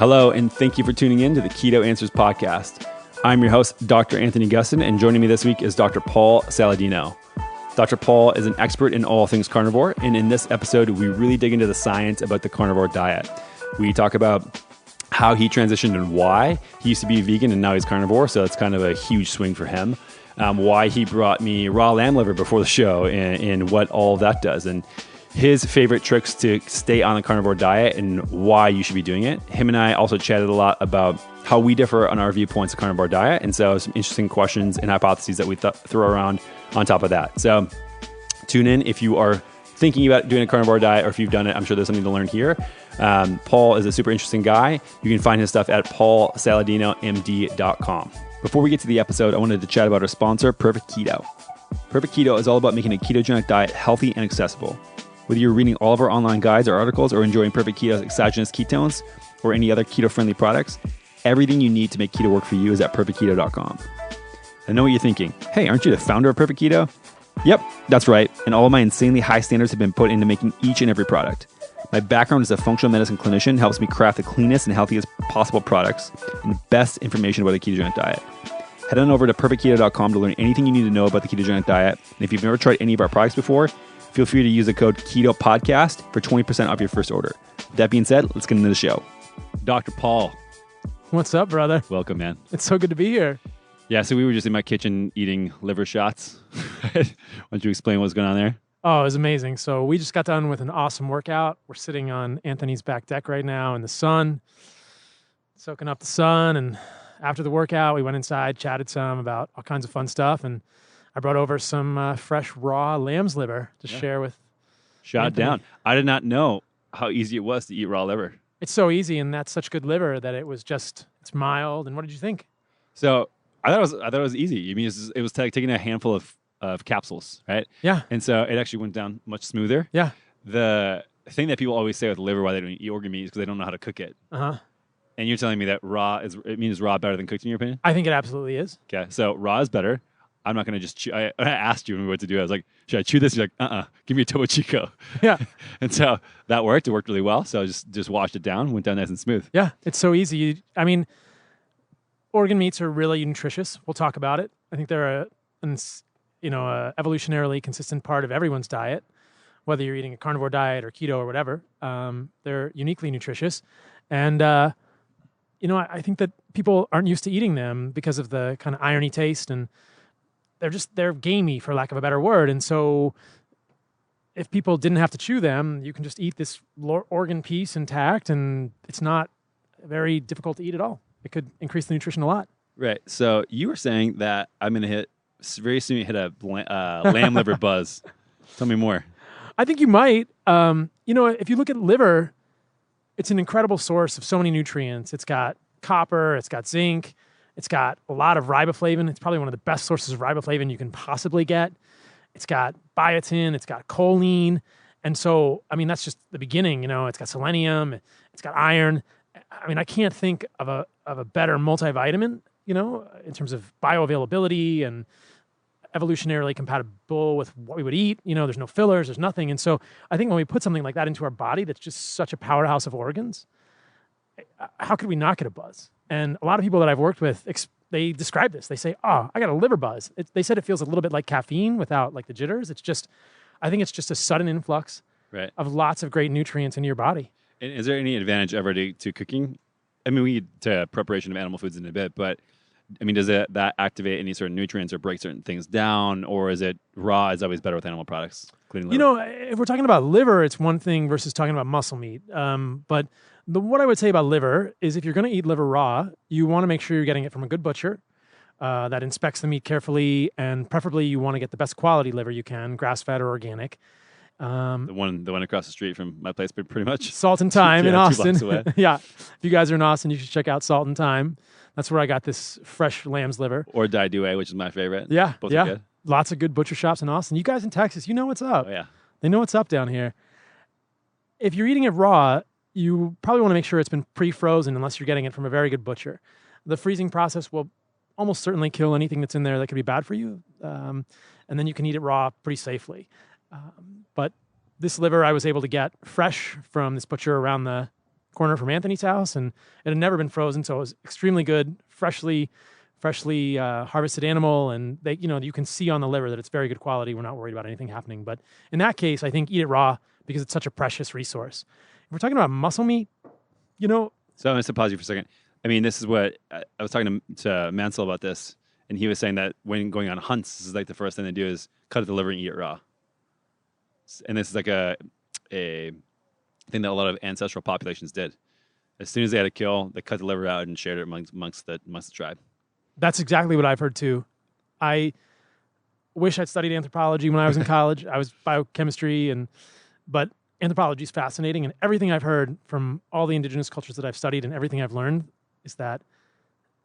Hello, and thank you for tuning in to the Keto Answers podcast. I'm your host, Dr. Anthony Gustin, and joining me this week is Dr. Paul Saladino. Dr. Paul is an expert in all things carnivore, and in this episode, we really dig into the science about the carnivore diet. We talk about how he transitioned and why. He used to be vegan and now he's carnivore, so it's kind of a huge swing for him. Why he brought me raw lamb liver before the show and what all that does. And his favorite tricks to stay on the carnivore diet and why you should be doing it. Him and I also chatted a lot about how we differ on our viewpoints of carnivore diet. And so some interesting questions and hypotheses that we throw around on top of that. So tune in if you are thinking about doing a carnivore diet or if you've done it. I'm sure there's something to learn here. Paul is a super interesting guy. You can find his stuff at paulsaladinomd.com. Before we get to the episode, I wanted to chat about our sponsor, Perfect Keto. Perfect Keto is all about making a ketogenic diet healthy and accessible. Whether you're reading all of our online guides or articles or enjoying Perfect Keto's exogenous ketones or any other keto-friendly products, everything you need to make keto work for you is at perfectketo.com. I know what you're thinking. Hey, aren't you the founder of Perfect Keto? Yep, that's right. And all of my insanely high standards have been put into making each and every product. My background as a functional medicine clinician helps me craft the cleanest and healthiest possible products and the best information about a ketogenic diet. Head on over to perfectketo.com to learn anything you need to know about the ketogenic diet. And if you've never tried any of our products before, feel free to use the code KETOPODCAST for 20% off your first order. With that being said, let's get into the show. Dr. Paul. What's up, brother? Welcome, man. It's so good to be here. Yeah, so we were just in my kitchen eating liver shots. Why don't you explain what's going on there? Oh, it was amazing. So we just got done with an awesome workout. We're sitting on Anthony's back deck right now in the sun, soaking up the sun. And after the workout, we went inside, chatted some about all kinds of fun stuff. And I brought over some fresh raw lamb's liver to share with Shot Anthony. down. I did not know how easy it was to eat raw liver. It's so easy, and that's such good liver that it's mild. And what did you think? So I thought it was easy. I mean, it was taking a handful of capsules, right? Yeah. And so it actually went down much smoother. Yeah. The thing that people always say with liver why they don't eat organ meat is because they don't know how to cook it. Uh-huh. And you're telling me that it means raw better than cooked in your opinion? I think it absolutely is. Okay, so raw is better. I'm not going to just chew. I asked you what to do. I was like, should I chew this? You're like, give me a Topo Chico. Yeah. And so that worked. It worked really well. So I just washed it down, went down nice and smooth. Yeah, it's so easy. I mean, organ meats are really nutritious. We'll talk about it. I think they're a evolutionarily consistent part of everyone's diet, whether you're eating a carnivore diet or keto or whatever. They're uniquely nutritious. And, I think that people aren't used to eating them because of the kind of irony taste, and they're gamey, for lack of a better word. And so if people didn't have to chew them, you can just eat this organ piece intact, and it's not very difficult to eat at all. It could increase the nutrition a lot. Right. So you were saying that I'm going to very soon hit a lamb liver buzz. Tell me more. I think you might. If you look at liver, it's an incredible source of so many nutrients. It's got copper, it's got zinc, it's got a lot of riboflavin. It's probably one of the best sources of riboflavin you can possibly get. It's got biotin, it's got choline. And so, I mean, that's just the beginning. It's got selenium, it's got iron. I mean, I can't think of a better multivitamin, in terms of bioavailability and evolutionarily compatible with what we would eat. There's no fillers, there's nothing. And so I think when we put something like that into our body that's just such a powerhouse of organs, how could we not get a buzz? And a lot of people that I've worked with, they describe this. They say, I got a liver buzz. They said it feels a little bit like caffeine without like the jitters. I think it's just a sudden influx of lots of great nutrients into your body. And is there any advantage ever to cooking? I mean, we get to preparation of animal foods in a bit, but I mean, does that activate any sort of nutrients or break certain things down, or is it raw is always better with animal products, including liver? If we're talking about liver, it's one thing versus talking about muscle meat. But what I would say about liver is if you're going to eat liver raw, you want to make sure you're getting it from a good butcher that inspects the meat carefully, and preferably you want to get the best quality liver you can, grass-fed or organic. The one across the street from my place, pretty much. Salt and Thyme in Austin. 2 blocks away. Yeah. If you guys are in Austin, you should check out Salt and Thyme. That's where I got this fresh lamb's liver. Or Dai Due, which is my favorite. Yeah. Both are good. Lots of good butcher shops in Austin. You guys in Texas, you know what's up. Oh, yeah. They know what's up down here. If you're eating it raw, you probably want to make sure it's been pre-frozen unless you're getting it from a very good butcher. The freezing process will almost certainly kill anything that's in there that could be bad for you. And then you can eat it raw pretty safely. But this liver I was able to get fresh from this butcher around the corner from Anthony's house, and it had never been frozen, so it was extremely good, freshly harvested animal, and they, you can see on the liver that it's very good quality. We're not worried about anything happening. But in that case, I think eat it raw because it's such a precious resource. If we're talking about muscle meat, So I'm going to pause you for a second. I mean, this is what I was talking to Mansell about this, and he was saying that when going on hunts, this is like the first thing they do is cut the liver and eat it raw. And this is like a thing that a lot of ancestral populations did. As soon as they had a kill, they cut the liver out and shared it amongst the tribe. That's exactly what I've heard too. I wish I'd studied anthropology when I was in college. I was biochemistry, but anthropology is fascinating, and everything I've heard from all the indigenous cultures that I've studied and everything I've learned is that,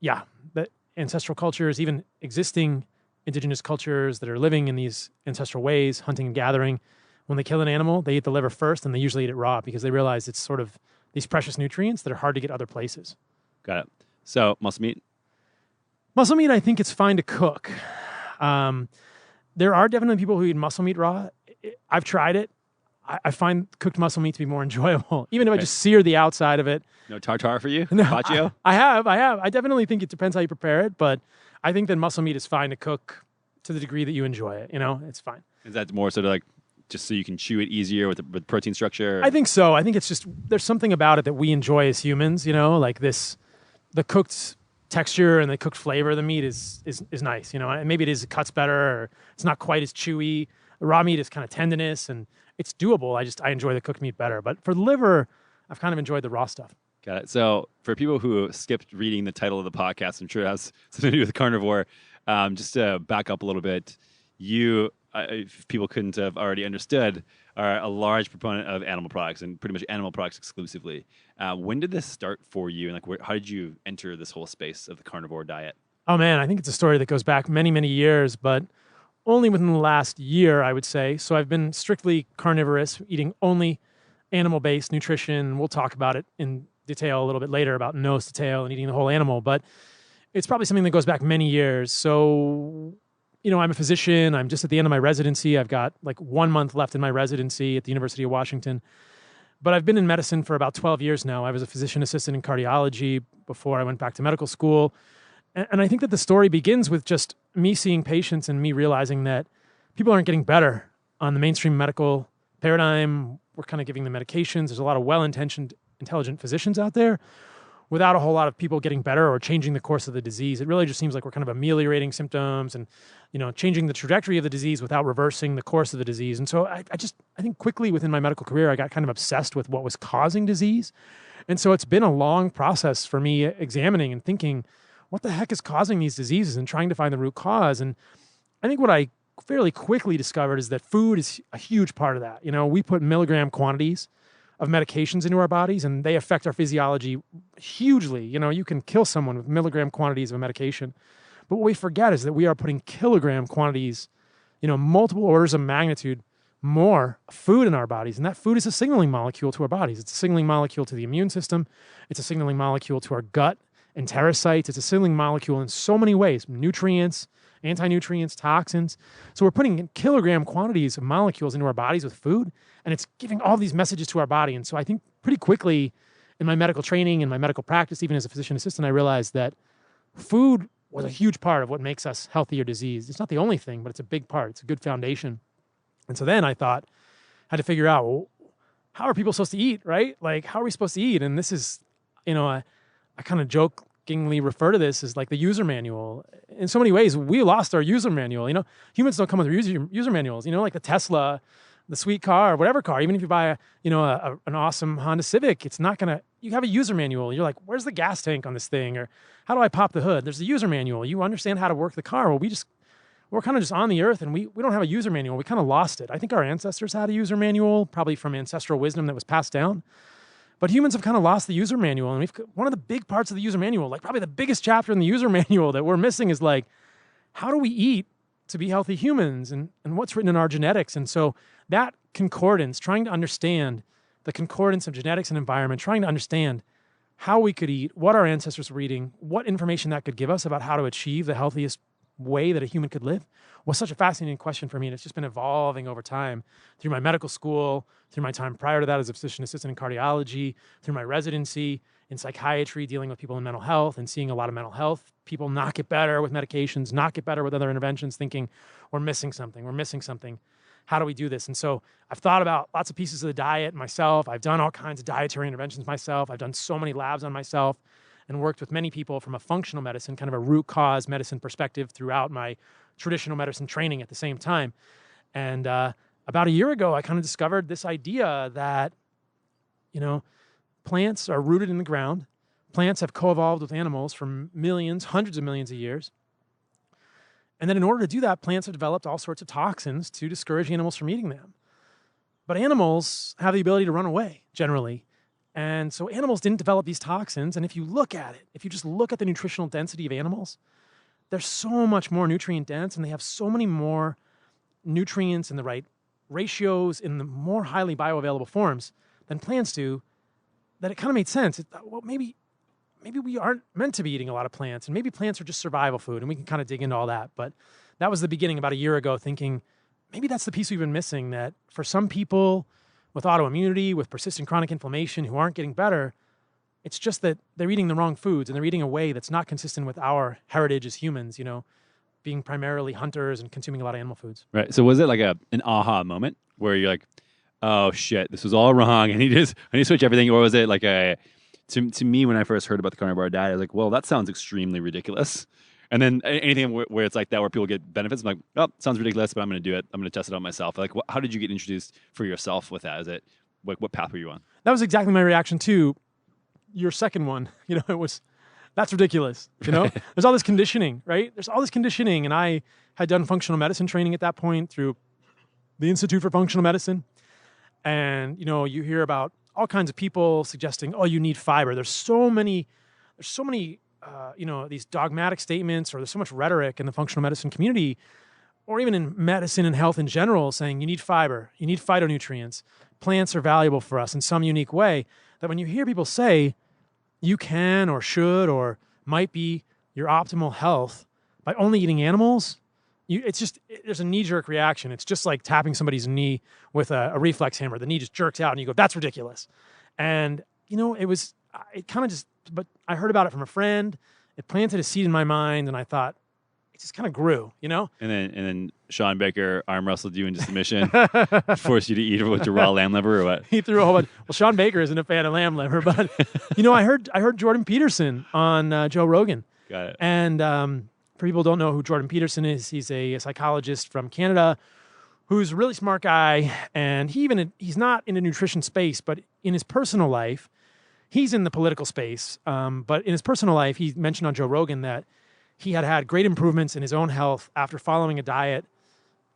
that ancestral cultures, even existing indigenous cultures that are living in these ancestral ways, hunting and gathering, when they kill an animal, they eat the liver first, and they usually eat it raw because they realize it's sort of these precious nutrients that are hard to get other places. Got it. So muscle meat? Muscle meat, I think it's fine to cook. There are definitely people who eat muscle meat raw. I've tried it. I find cooked muscle meat to be more enjoyable, even if I just sear the outside of it. No tartare for you? No, Carpaccio? I have. I definitely think it depends how you prepare it, but I think that muscle meat is fine to cook to the degree that you enjoy it. It's fine. Is that more sort of like just so you can chew it easier with protein structure? I think so. I think it's just there's something about it that we enjoy as humans. Like the cooked texture and the cooked flavor of the meat is nice. And maybe it cuts better, or it's not quite as chewy. The raw meat is kind of tendinous, and it's doable. I enjoy the cooked meat better. But for the liver, I've kind of enjoyed the raw stuff. Got it. So for people who skipped reading the title of the podcast, I'm sure it has something to do with carnivore. Just to back up a little bit, you, if people couldn't have already understood, are a large proponent of animal products and pretty much animal products exclusively. When did this start for you? And how did you enter this whole space of the carnivore diet? Oh man, I think it's a story that goes back many, many years, but only within the last year, I would say. So I've been strictly carnivorous, eating only animal-based nutrition. We'll talk about it in detail a little bit later about nose to tail and eating the whole animal, but it's probably something that goes back many years. So, I'm a physician. I'm just at the end of my residency. I've got like 1 month left in my residency at the University of Washington. But I've been in medicine for about 12 years now. I was a physician assistant in cardiology before I went back to medical school. And I think that the story begins with just me seeing patients and me realizing that people aren't getting better on the mainstream medical paradigm. We're kind of giving them medications. There's a lot of well-intentioned, intelligent physicians out there without a whole lot of people getting better or changing the course of the disease. It really just seems like we're kind of ameliorating symptoms and, changing the trajectory of the disease without reversing the course of the disease. And so I think quickly within my medical career, I got kind of obsessed with what was causing disease. And so it's been a long process for me examining and thinking, what the heck is causing these diseases and trying to find the root cause. And I think what I fairly quickly discovered is that food is a huge part of that. We put milligram quantities of medications into our bodies, and they affect our physiology hugely. You can kill someone with milligram quantities of a medication. But what we forget is that we are putting kilogram quantities, multiple orders of magnitude more food in our bodies. And that food is a signaling molecule to our bodies. It's a signaling molecule to the immune system. It's a signaling molecule to our gut. Enterocytes, it's a signaling molecule in so many ways, nutrients, anti-nutrients, toxins. So we're putting in kilogram quantities of molecules into our bodies with food, and it's giving all these messages to our body. And so I think pretty quickly in my medical training and my medical practice, even as a physician assistant, I realized that food was a huge part of what makes us healthy or diseased. It's not the only thing, but it's a big part. It's a good foundation. And so then I thought, I had to figure out, well, how are people supposed to eat, right? Like, how are we supposed to eat? And this is, I kind of jokingly refer to this as like the user manual. In so many ways, we lost our user manual. Humans don't come with user manuals. Like the Tesla, the sweet car, whatever car. Even if you buy an awesome Honda Civic, it's not gonna. You have a user manual. You're like, where's the gas tank on this thing, or how do I pop the hood? There's a user manual. You understand how to work the car. Well, we're kind of just on the earth, and we don't have a user manual. We kind of lost it. I think our ancestors had a user manual, probably from ancestral wisdom that was passed down. But humans have kind of lost the user manual. And one of the big parts of the user manual, like probably the biggest chapter in the user manual that we're missing is like, how do we eat to be healthy humans and what's written in our genetics? And so that concordance, trying to understand the concordance of genetics and environment, trying to understand how we could eat, what our ancestors were eating, what information that could give us about how to achieve the healthiest way that a human could live was such a fascinating question for me. And it's just been evolving over time through my medical school, through my time prior to that as a physician assistant in cardiology, through my residency in psychiatry, dealing with people in mental health and seeing a lot of mental health people not get better with medications, not get better with other interventions, thinking we're missing something. How do we do this? And so I've thought about lots of pieces of the diet myself. I've done all kinds of dietary interventions myself. I've done so many labs on myself and worked with many people from a functional medicine, kind of a root cause medicine perspective throughout my traditional medicine training at the same time. And about a year ago, I kind of discovered this idea that, plants are rooted in the ground. Plants have co-evolved with animals for millions, hundreds of millions of years. And then in order to do that, plants have developed all sorts of toxins to discourage animals from eating them. But animals have the ability to run away, generally. And so animals didn't develop these toxins. And if you look at it, if you just look at the nutritional density of animals, they're so much more nutrient dense, and they have so many more nutrients in the right ratios, in the more highly bioavailable forms than plants do, that it kind of made sense. Well, maybe we aren't meant to be eating a lot of plants, and maybe plants are just survival food, and we can kind of dig into all that. But that was the beginning about a year ago, thinking maybe that's the piece we've been missing, that for some people with autoimmunity, with persistent chronic inflammation who aren't getting better, it's just that they're eating the wrong foods, and they're eating a way that's not consistent with our heritage as humans, being primarily hunters and consuming a lot of animal foods. Right. So was it like an aha moment where you're like, oh shit, this was all wrong, and I need to switch everything? Or was it like to me, when I first heard about the carnivore diet, I was like, well, that sounds extremely ridiculous. And then anything where it's like that, where people get benefits, I'm like, oh, sounds ridiculous, but I'm going to do it. I'm going to test it on myself. Like, how did you get introduced for yourself with that? Is it like, what path were you on? That was exactly my reaction to your second one. It was, that's ridiculous. There's all this conditioning, right? There's all this conditioning. And I had done functional medicine training at that point through the Institute for Functional Medicine. And, you hear about all kinds of people suggesting, oh, you need fiber. There's so many, these dogmatic statements, or there's so much rhetoric in the functional medicine community, or even in medicine and health in general, saying you need fiber, you need phytonutrients. Plants are valuable for us in some unique way, that when you hear people say you can or should or might be your optimal health by only eating animals, there's a knee-jerk reaction. It's just like tapping somebody's knee with a reflex hammer. The knee just jerks out and you go, that's ridiculous. And, but I heard about it from a friend. It planted a seed in my mind, and I thought, it just kind of grew, And then Sean Baker arm wrestled you into submission, forced you to eat it with your raw lamb liver, or what? He threw a whole bunch. Well, Sean Baker isn't a fan of lamb liver, but I heard Jordan Peterson on Joe Rogan. Got it. And for people who don't know who Jordan Peterson is, he's a psychologist from Canada who's a really smart guy, and he's not in the nutrition space, but in his personal life, he's in the political space. But in his personal life, he mentioned on Joe Rogan that he had great improvements in his own health after following a diet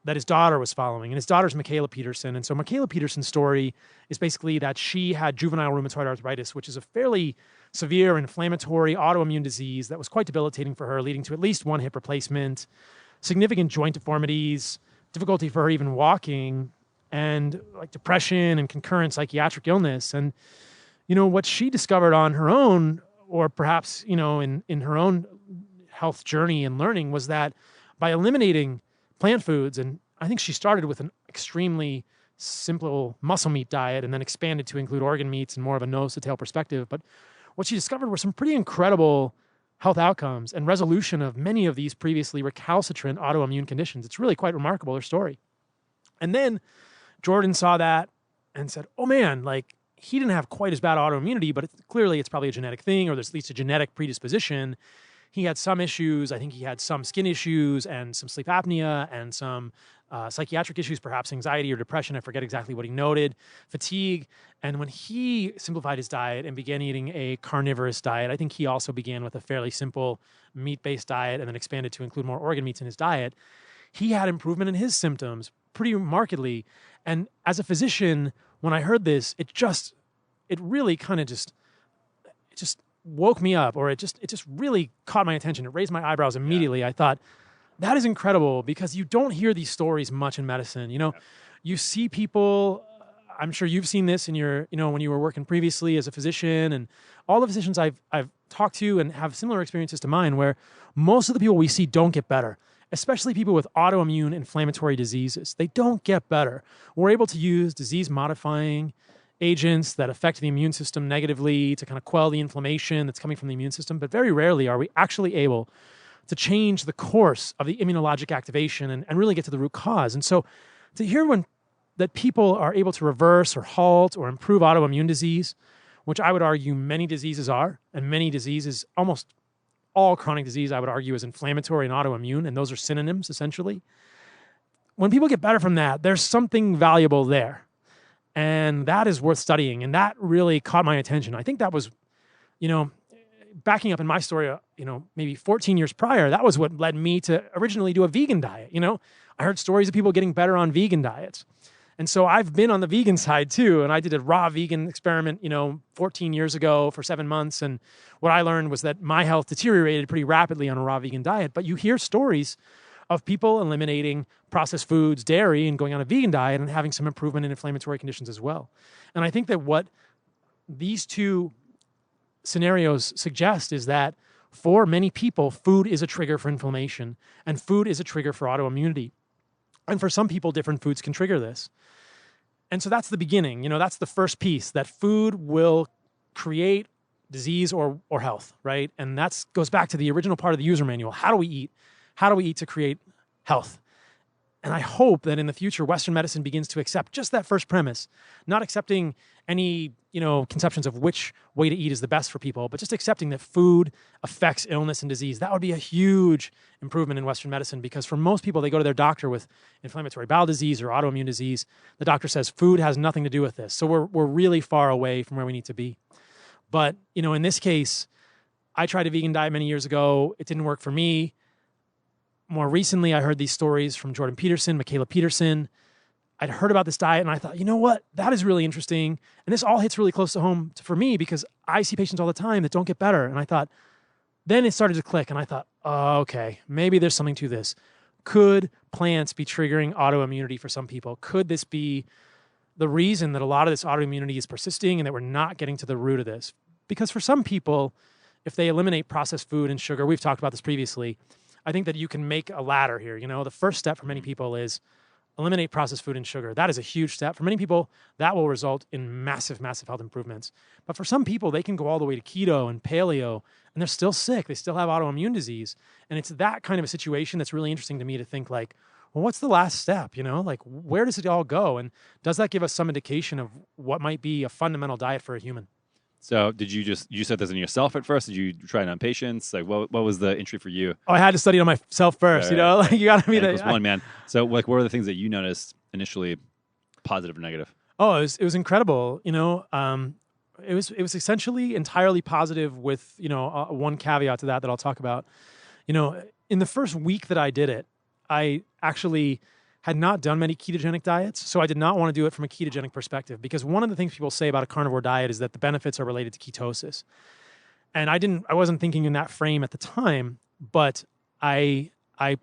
that his daughter was following. And his daughter's Michaela Peterson. And so Michaela Peterson's story is basically that she had juvenile rheumatoid arthritis, which is a fairly severe inflammatory autoimmune disease that was quite debilitating for her, leading to at least one hip replacement, significant joint deformities, difficulty for her even walking, and like depression and concurrent psychiatric illness. And, what she discovered on her own, or perhaps, in her own health journey and learning, was that by eliminating plant foods, and I think she started with an extremely simple muscle meat diet and then expanded to include organ meats and more of a nose to tail perspective. But what she discovered were some pretty incredible health outcomes and resolution of many of these previously recalcitrant autoimmune conditions. It's really quite remarkable, her story. And then Jordan saw that and said, oh man, like he didn't have quite as bad autoimmunity, but clearly it's probably a genetic thing, or there's at least a genetic predisposition. He had some issues. I think he had some skin issues and some sleep apnea and some psychiatric issues, perhaps anxiety or depression. I forget exactly what he noted, fatigue. And when he simplified his diet and began eating a carnivorous diet, I think he also began with a fairly simple meat-based diet and then expanded to include more organ meats in his diet. He had improvement in his symptoms pretty markedly. And as a physician, when I heard this, it really kind of just woke me up, or it just really caught my attention. It raised my eyebrows immediately. Yeah. I thought, that is incredible, because you don't hear these stories much in medicine. You see people, I'm sure you've seen this in your, when you were working previously as a physician, and all the physicians I've talk to and have similar experiences to mine where most of the people we see don't get better, especially people with autoimmune inflammatory diseases. They don't get better. We're able to use disease-modifying agents that affect the immune system negatively to kind of quell the inflammation that's coming from the immune system, but very rarely are we actually able to change the course of the immunologic activation and really get to the root cause. And so to hear that people are able to reverse or halt or improve autoimmune disease, which I would argue many diseases are, and many diseases, almost all chronic disease, I would argue, is inflammatory and autoimmune, and those are synonyms, essentially. When people get better from that, there's something valuable there, and that is worth studying, and that really caught my attention. I think that was, backing up in my story, maybe 14 years prior, that was what led me to originally do a vegan diet. I heard stories of people getting better on vegan diets. And so I've been on the vegan side too, and I did a raw vegan experiment, 14 years ago for 7 months. And what I learned was that my health deteriorated pretty rapidly on a raw vegan diet. But you hear stories of people eliminating processed foods, dairy, and going on a vegan diet and having some improvement in inflammatory conditions as well. And I think that what these two scenarios suggest is that for many people, food is a trigger for inflammation, and food is a trigger for autoimmunity. And for some people, different foods can trigger this. And so that's the beginning. That's the first piece, that food will create disease or health, right? And that goes back to the original part of the user manual. How do we eat? How do we eat to create health? And I hope that in the future, Western medicine begins to accept just that first premise, not accepting any, conceptions of which way to eat is the best for people, but just accepting that food affects illness and disease. That would be a huge improvement in Western medicine, because for most people, they go to their doctor with inflammatory bowel disease or autoimmune disease. The doctor says food has nothing to do with this. So we're really far away from where we need to be. But, in this case, I tried a vegan diet many years ago. It didn't work for me. More recently, I heard these stories from Jordan Peterson, Michaela Peterson. I'd heard about this diet and I thought, you know what? That is really interesting. And this all hits really close to home for me because I see patients all the time that don't get better. And I thought, then it started to click and I thought, oh, okay, maybe there's something to this. Could plants be triggering autoimmunity for some people? Could this be the reason that a lot of this autoimmunity is persisting and that we're not getting to the root of this? Because for some people, if they eliminate processed food and sugar, we've talked about this previously, I think that you can make a ladder here. The first step for many people is eliminate processed food and sugar. That is a huge step. For many people, that will result in massive, massive health improvements. But for some people, they can go all the way to keto and paleo, and they're still sick. They still have autoimmune disease. And it's that kind of a situation that's really interesting to me to think like, well, what's the last step? Where does it all go? And does that give us some indication of what might be a fundamental diet for a human? So did you set this on yourself at first? Did you try it on patients? Like what was the entry for you? Oh, I had to study it on myself first, Right. you got to be one, man. So what were the things that you noticed initially, positive or negative? Oh, it was incredible. It was essentially entirely positive with, one caveat to that I'll talk about. In the first week that I did it, I actually had not done many ketogenic diets, so I did not want to do it from a ketogenic perspective, because one of the things people say about a carnivore diet is that the benefits are related to ketosis. And I wasn't thinking in that frame at the time, but I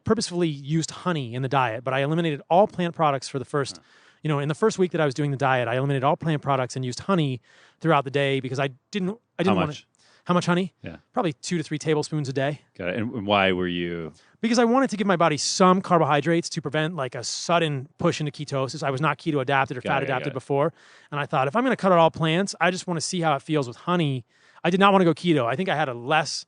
purposefully used honey in the diet, but I eliminated all plant products for the first, in the first week that I was doing the diet, I eliminated all plant products and used honey throughout the day because I didn't want to. How much honey? Yeah. Probably 2 to 3 tablespoons a day. Got it. And why were you? Because I wanted to give my body some carbohydrates to prevent like a sudden push into ketosis. I was not keto adapted or fat adapted before. And I thought, if I'm going to cut out all plants, I just want to see how it feels with honey. I did not want to go keto. I think I had a less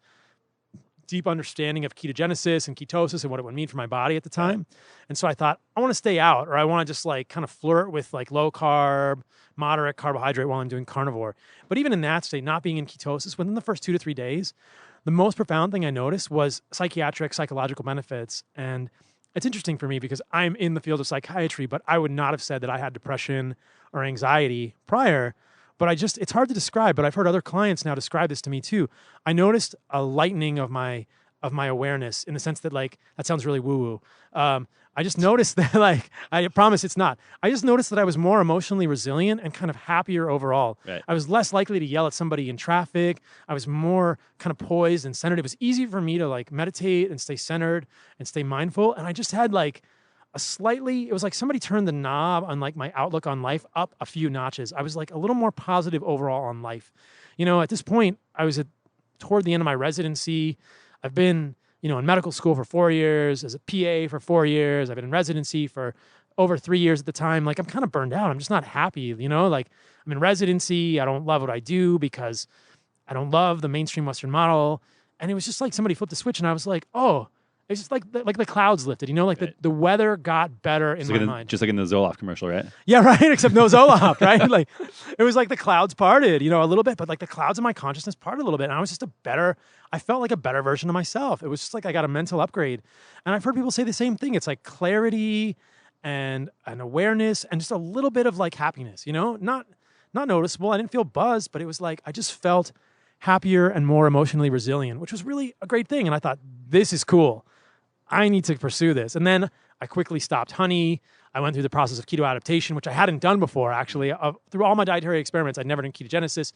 deep understanding of ketogenesis and ketosis and what it would mean for my body at the time. And so I thought, I want to stay out, or I want to just like kind of flirt with like low carb, moderate carbohydrate while I'm doing carnivore. But even in that state, not being in ketosis, within the first 2 to 3 days, the most profound thing I noticed was psychological benefits. And it's interesting for me because I'm in the field of psychiatry, but I would not have said that I had depression or anxiety prior. But it's hard to describe, but I've heard other clients now describe this to me too. I noticed a lightening of my awareness in the sense that like, that sounds really woo-woo. I just noticed that like, I promise it's not. I just noticed that I was more emotionally resilient and kind of happier overall. Right. I was less likely to yell at somebody in traffic. I was more kind of poised and centered. It was easy for me to like meditate and stay centered and stay mindful. And I just had like it was like somebody turned the knob on like my outlook on life up a few notches. I was like a little more positive overall on life. At this point, I was at toward the end of my residency. I've been, in medical school for 4 years, as a PA for 4 years. I've been in residency for over 3 years at the time. Like, I'm kind of burned out. I'm just not happy, like I'm in residency. I don't love what I do because I don't love the mainstream Western model. And it was just like somebody flipped the switch and I was like, oh, it's just like the clouds lifted, like right. the weather got better in my mind. Just like in the Zoloft commercial, right? Yeah, right. Except no Zoloft, right? Like it was like the clouds parted, a little bit, but like the clouds of my consciousness parted a little bit. And I was just I felt like a better version of myself. It was just like I got a mental upgrade. And I've heard people say the same thing. It's like clarity and an awareness and just a little bit of like happiness, not noticeable. I didn't feel buzzed, but it was like I just felt happier and more emotionally resilient, which was really a great thing. And I thought, this is cool. I need to pursue this. And then I quickly stopped honey. I went through the process of keto adaptation, which I hadn't done before, actually. Through all my dietary experiments, I'd never done ketogenesis.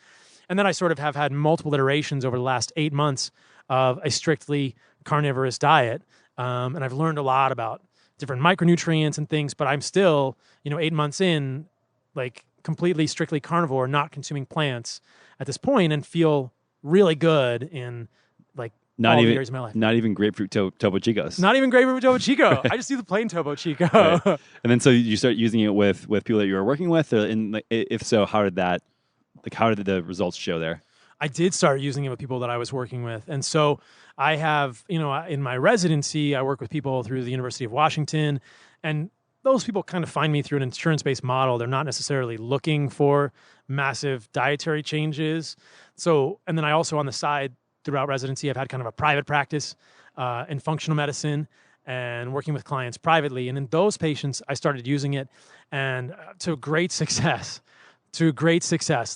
And then I sort of have had multiple iterations over the last 8 months of a strictly carnivorous diet. And I've learned a lot about different micronutrients and things, but I'm still, 8 months in, like completely strictly carnivore, not consuming plants at this point, and feel really good in like all the areas of my life. Not even grapefruit Topo Chicos. Not even grapefruit Topo Chico. I just do the plain Topo Chico. Right. And then so you start using it with people that you were working with, and if so, how did the results show there? I did start using it with people that I was working with. And so I have, in my residency, I work with people through the University of Washington, and those people kind of find me through an insurance-based model. They're not necessarily looking for massive dietary changes. So, and then I also on the side throughout residency, I've had kind of a private practice in functional medicine and working with clients privately. And in those patients, I started using it and to great success,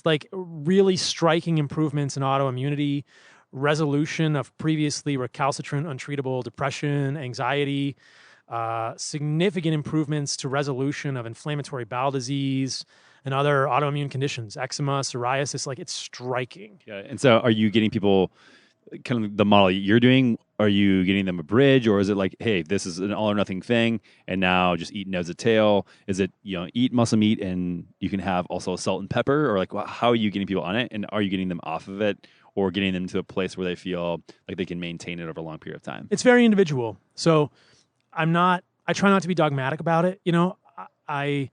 like really striking improvements in autoimmunity, resolution of previously recalcitrant, untreatable depression, anxiety, significant improvements to resolution of inflammatory bowel disease and other autoimmune conditions, eczema, psoriasis. Like it's striking. Yeah. And so are you getting people kind of the model you're doing? Are you getting them a bridge, or is it like, hey, this is an all or nothing thing, and now just eat nose to tail? Is it, eat muscle meat and you can have also salt and pepper, or like, how are you getting people on it, and are you getting them off of it, or getting them to a place where they feel like they can maintain it over a long period of time? It's very individual. So I try not to be dogmatic about it. I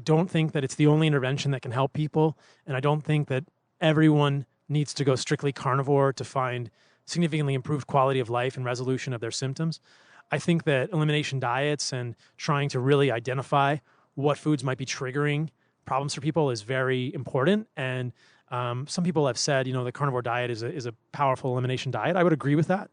don't think that it's the only intervention that can help people, and I don't think that everyone needs to go strictly carnivore to find significantly improved quality of life and resolution of their symptoms. I think that elimination diets and trying to really identify what foods might be triggering problems for people is very important. And some people have said, the carnivore diet is a powerful elimination diet. I would agree with that.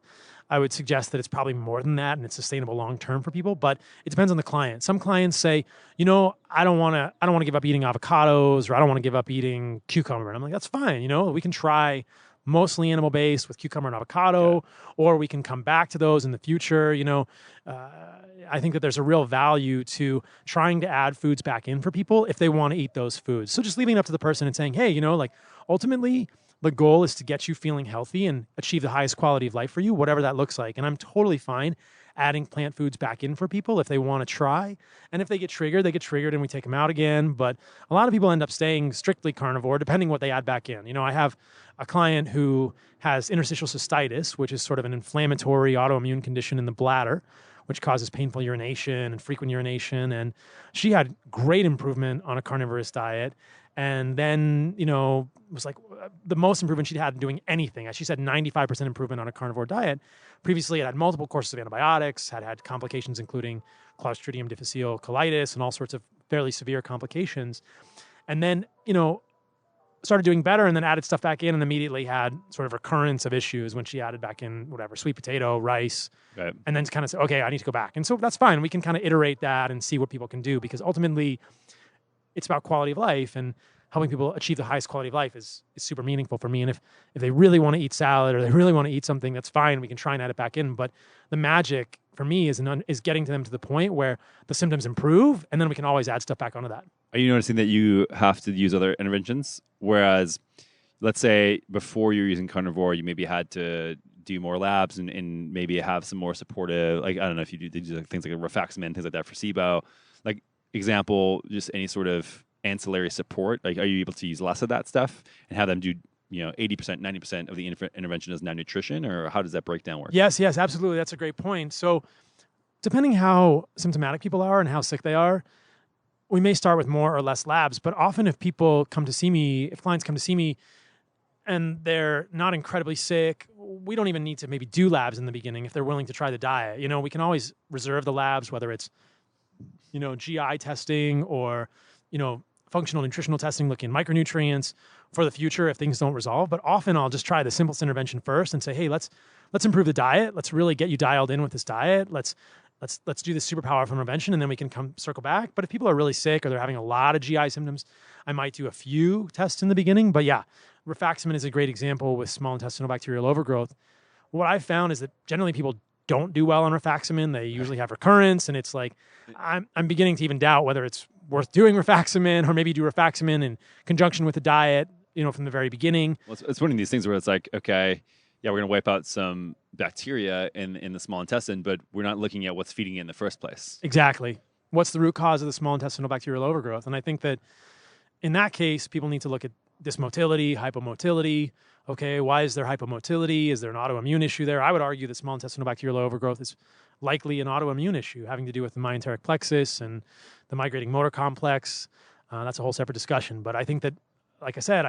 I would suggest that it's probably more than that and it's sustainable long-term for people, but it depends on the client. Some clients say, I don't want to give up eating avocados, or I don't want to give up eating cucumber. And I'm like, that's fine. We can try mostly animal-based with cucumber and avocado, or we can come back to those in the future. I think that there's a real value to trying to add foods back in for people if they want to eat those foods. So just leaving it up to the person and saying, hey, ultimately, the goal is to get you feeling healthy and achieve the highest quality of life for you, whatever that looks like. And I'm totally fine adding plant foods back in for people if they want to try. And if they get triggered and we take them out again. But a lot of people end up staying strictly carnivore, depending what they add back in. I have a client who has interstitial cystitis, which is sort of an inflammatory autoimmune condition in the bladder, which causes painful urination and frequent urination. And she had great improvement on a carnivorous diet. And then, was like the most improvement she'd had in doing anything. She said 95% improvement on a carnivore diet. Previously, it had multiple courses of antibiotics, had complications including Clostridium difficile colitis and all sorts of fairly severe complications. And then, started doing better and then added stuff back in and immediately had sort of recurrence of issues when she added back in sweet potato, rice, right. And then kind of said, okay, I need to go back. And so that's fine. We can kind of iterate that and see what people can do, because ultimately it's about quality of life, and helping people achieve the highest quality of life is super meaningful for me. And if they really want to eat salad or they really want to eat something, that's fine. We can try and add it back in. But the magic for me is getting to them to the point where the symptoms improve, and then we can always add stuff back onto that. Are you noticing that you have to use other interventions? Whereas, let's say before you're using carnivore, you maybe had to do more labs and maybe have some more supportive, like, I don't know if you do things like a rifaximin, things like that for SIBO. Like, example, just any sort of ancillary support. Like, are you able to use less of that stuff and have them do, 80%, 90% of the intervention is now nutrition, or how does that breakdown work? Yes, absolutely. That's a great point. So depending how symptomatic people are and how sick they are, we may start with more or less labs. But often if clients come to see me and they're not incredibly sick, we don't even need to maybe do labs in the beginning if they're willing to try the diet. We can always reserve the labs, whether it's, GI testing or, functional nutritional testing, looking at micronutrients for the future if things don't resolve. But often I'll just try the simplest intervention first and say, hey, let's improve the diet. Let's really get you dialed in with this diet. Let's do this super powerful intervention, and then we can circle back. But if people are really sick or they're having a lot of GI symptoms, I might do a few tests in the beginning. But yeah, rifaximin is a great example with small intestinal bacterial overgrowth. What I've found is that generally people don't do well on rifaximin. They usually have recurrence, and it's like I'm beginning to even doubt whether it's worth doing rifaximin, or maybe do rifaximin in conjunction with the diet, from the very beginning. Well, it's one of these things where it's like, okay, yeah, we're going to wipe out some bacteria in the small intestine, but we're not looking at what's feeding it in the first place. Exactly. What's the root cause of the small intestinal bacterial overgrowth? And I think that in that case, people need to look at dysmotility, hypomotility. Okay, why is there hypomotility? Is there an autoimmune issue there? I would argue that small intestinal bacterial overgrowth is likely an autoimmune issue having to do with the myenteric plexus and the migrating motor complex. That's a whole separate discussion. But I think that, like I said,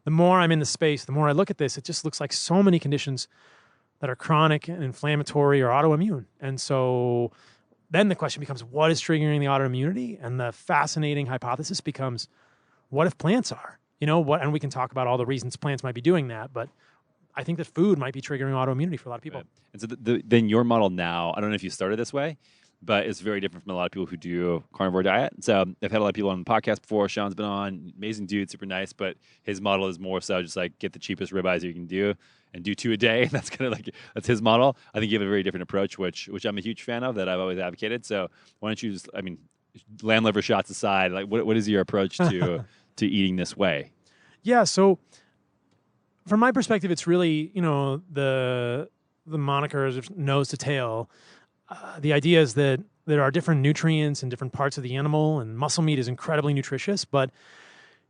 the more I'm in the space, the more I look at this, it just looks like so many conditions that are chronic and inflammatory or autoimmune. And so then the question becomes, what is triggering the autoimmunity? And the fascinating hypothesis becomes, what if plants are? And we can talk about all the reasons plants might be doing that, but I think that food might be triggering autoimmunity for a lot of people. Right. And so then your model now, I don't know if you started this way, but it's very different from a lot of people who do carnivore diet. So I've had a lot of people on the podcast before. Sean's been on, amazing dude, super nice, but his model is more so just like get the cheapest ribeyes you can do and do 2 a day. That's kind of like, that's his model. I think you have a very different approach, which I'm a huge fan of, that I've always advocated. So why don't you just, lamb liver shots aside, like what is your approach to to eating this way? Yeah, so from my perspective, it's really, the moniker is nose to tail. The idea is that there are different nutrients in different parts of the animal, and muscle meat is incredibly nutritious. But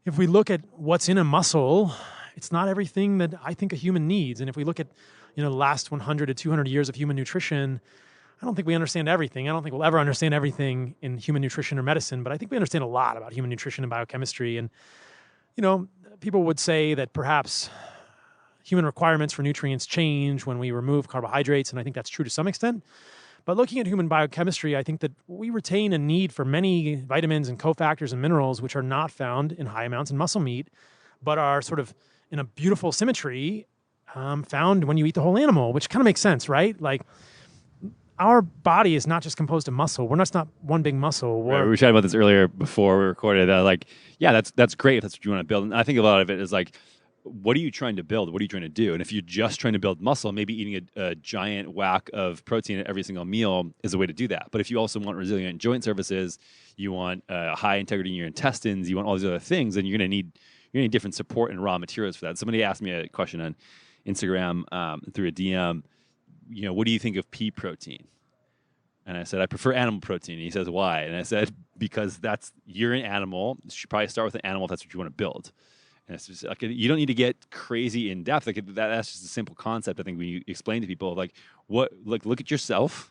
if we look at what's in a muscle, it's not everything that I think a human needs. And if we look at, the last 100 to 200 years of human nutrition, I don't think we understand everything. I don't think we'll ever understand everything in human nutrition or medicine, but I think we understand a lot about human nutrition and biochemistry. And, people would say that perhaps human requirements for nutrients change when we remove carbohydrates, and I think that's true to some extent. But looking at human biochemistry, I think that we retain a need for many vitamins and cofactors and minerals which are not found in high amounts in muscle meat, but are sort of in a beautiful symmetry found when you eat the whole animal, which kind of makes sense, right? Like, our body is not just composed of muscle. We're not one big muscle. Right, we were chatting about this earlier before we recorded. That's great if that's what you want to build. And I think a lot of it is like, what are you trying to build? What are you trying to do? And if you're just trying to build muscle, maybe eating a giant whack of protein at every single meal is a way to do that. But if you also want resilient joint surfaces, you want high integrity in your intestines, you want all these other things, then you're gonna need different support and raw materials for that. Somebody asked me a question on Instagram through a DM. What do you think of pea protein? And I said, I prefer animal protein. And he says, why? And I said, because you're an animal. You should probably start with an animal if that's what you want to build. And it's just like, you don't need to get crazy in depth. Like that's just a simple concept. I think when you explain to people, look at yourself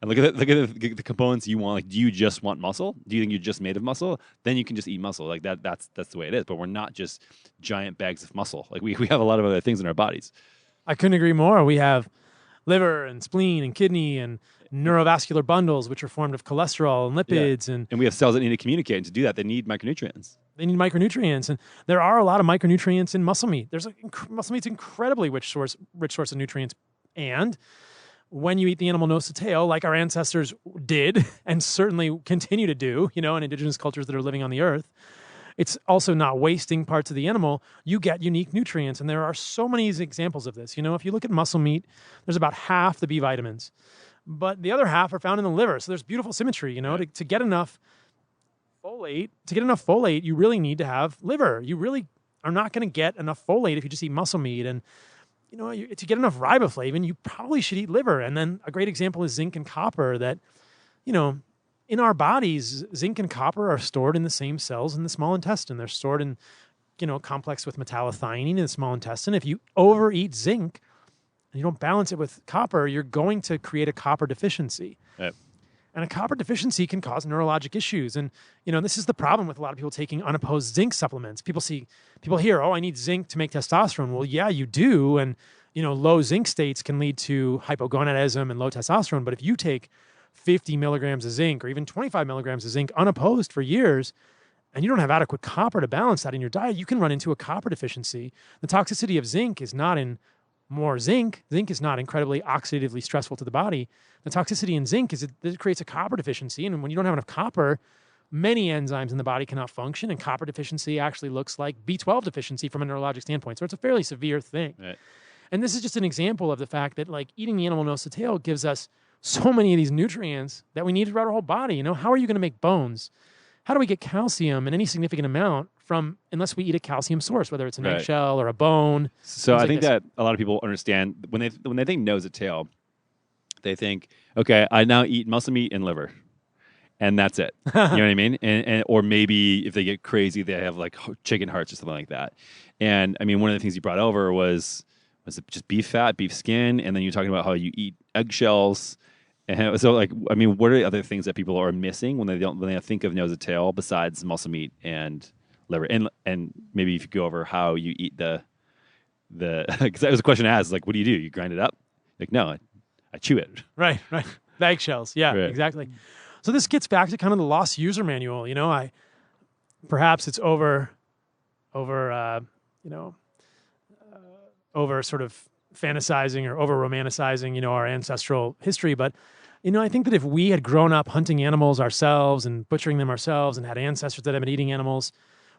and look at the components you want. Like, do you just want muscle? Do you think you're just made of muscle? Then you can just eat muscle. Like that's the way it is. But we're not just giant bags of muscle. Like we have a lot of other things in our bodies. I couldn't agree more. We have liver and spleen and kidney and neurovascular bundles, which are formed of cholesterol and lipids. Yeah. And we have cells that need to communicate. And to do that, they need micronutrients. And there are a lot of micronutrients in muscle meat. Muscle meat's incredibly rich source of nutrients. And when you eat the animal nose to tail, like our ancestors did and certainly continue to do, in indigenous cultures that are living on the earth, it's also not wasting parts of the animal. You get unique nutrients. And there are so many examples of this. If you look at muscle meat, there's about half the B vitamins, but the other half are found in the liver. So there's beautiful symmetry, to get enough folate, you really need to have liver. You really are not going to get enough folate if you just eat muscle meat. And, to get enough riboflavin, you probably should eat liver. And then a great example is zinc and copper that, in our bodies, zinc and copper are stored in the same cells in the small intestine. They're stored in complex with metallothionein in the small intestine. If you overeat zinc and you don't balance it with copper, you're going to create a copper deficiency. Right. And a copper deficiency can cause neurologic issues. And, this is the problem with a lot of people taking unopposed zinc supplements. People hear, oh, I need zinc to make testosterone. Well, yeah, you do. And, low zinc states can lead to hypogonadism and low testosterone. But if you take 50 milligrams of zinc or even 25 milligrams of zinc unopposed for years, and you don't have adequate copper to balance that in your diet, you can run into a copper deficiency. The toxicity of zinc is not in more zinc. Zinc is not incredibly oxidatively stressful to the body. The toxicity in zinc is it creates a copper deficiency. And when you don't have enough copper, many enzymes in the body cannot function. And copper deficiency actually looks like B12 deficiency from a neurologic standpoint. So it's a fairly severe thing. Right. And this is just an example of the fact that eating the animal nose to tail gives us so many of these nutrients that we need throughout our whole body. How are you going to make bones? How do we get calcium in any significant amount unless we eat a calcium source, whether it's an eggshell or a bone? So I think that a lot of people understand when they think nose to tail, they think, okay, I now eat muscle meat and liver, and that's it. You know what I mean? And or maybe if they get crazy, they have chicken hearts or something like that. And I mean, one of the things you brought over was it just beef fat, beef skin, and then you're talking about how you eat eggshells. And so, what are the other things that people are missing when they think of nose to tail besides muscle meat and liver? And maybe if you go over how you eat the because that was a question asked, what do? You grind it up? No, I chew it. Right. The eggshells. Yeah, right. Exactly. So this gets back to kind of the lost user manual. Perhaps it's over sort of fantasizing or over romanticizing, our ancestral history. But, I think that if we had grown up hunting animals ourselves and butchering them ourselves and had ancestors that have been eating animals,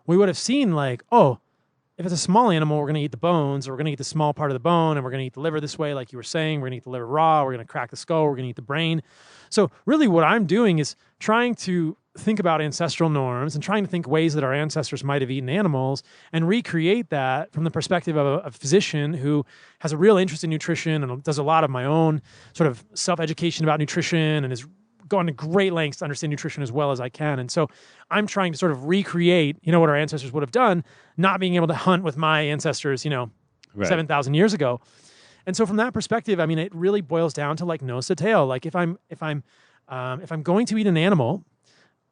we would have seen if it's a small animal, we're going to eat the bones, or we're going to eat the small part of the bone, and we're going to eat the liver this way, like you were saying. We're going to eat the liver raw. We're going to crack the skull. We're going to eat the brain. So really what I'm doing is trying to think about ancestral norms and trying to think ways that our ancestors might have eaten animals and recreate that from the perspective of a physician who has a real interest in nutrition and does a lot of my own sort of self-education about nutrition and has gone to great lengths to understand nutrition as well as I can. And so I'm trying to sort of recreate, what our ancestors would have done, not being able to hunt with my ancestors, 7,000 years ago. And so from that perspective, I mean, it really boils down to nose to tail. If I'm going to eat an animal,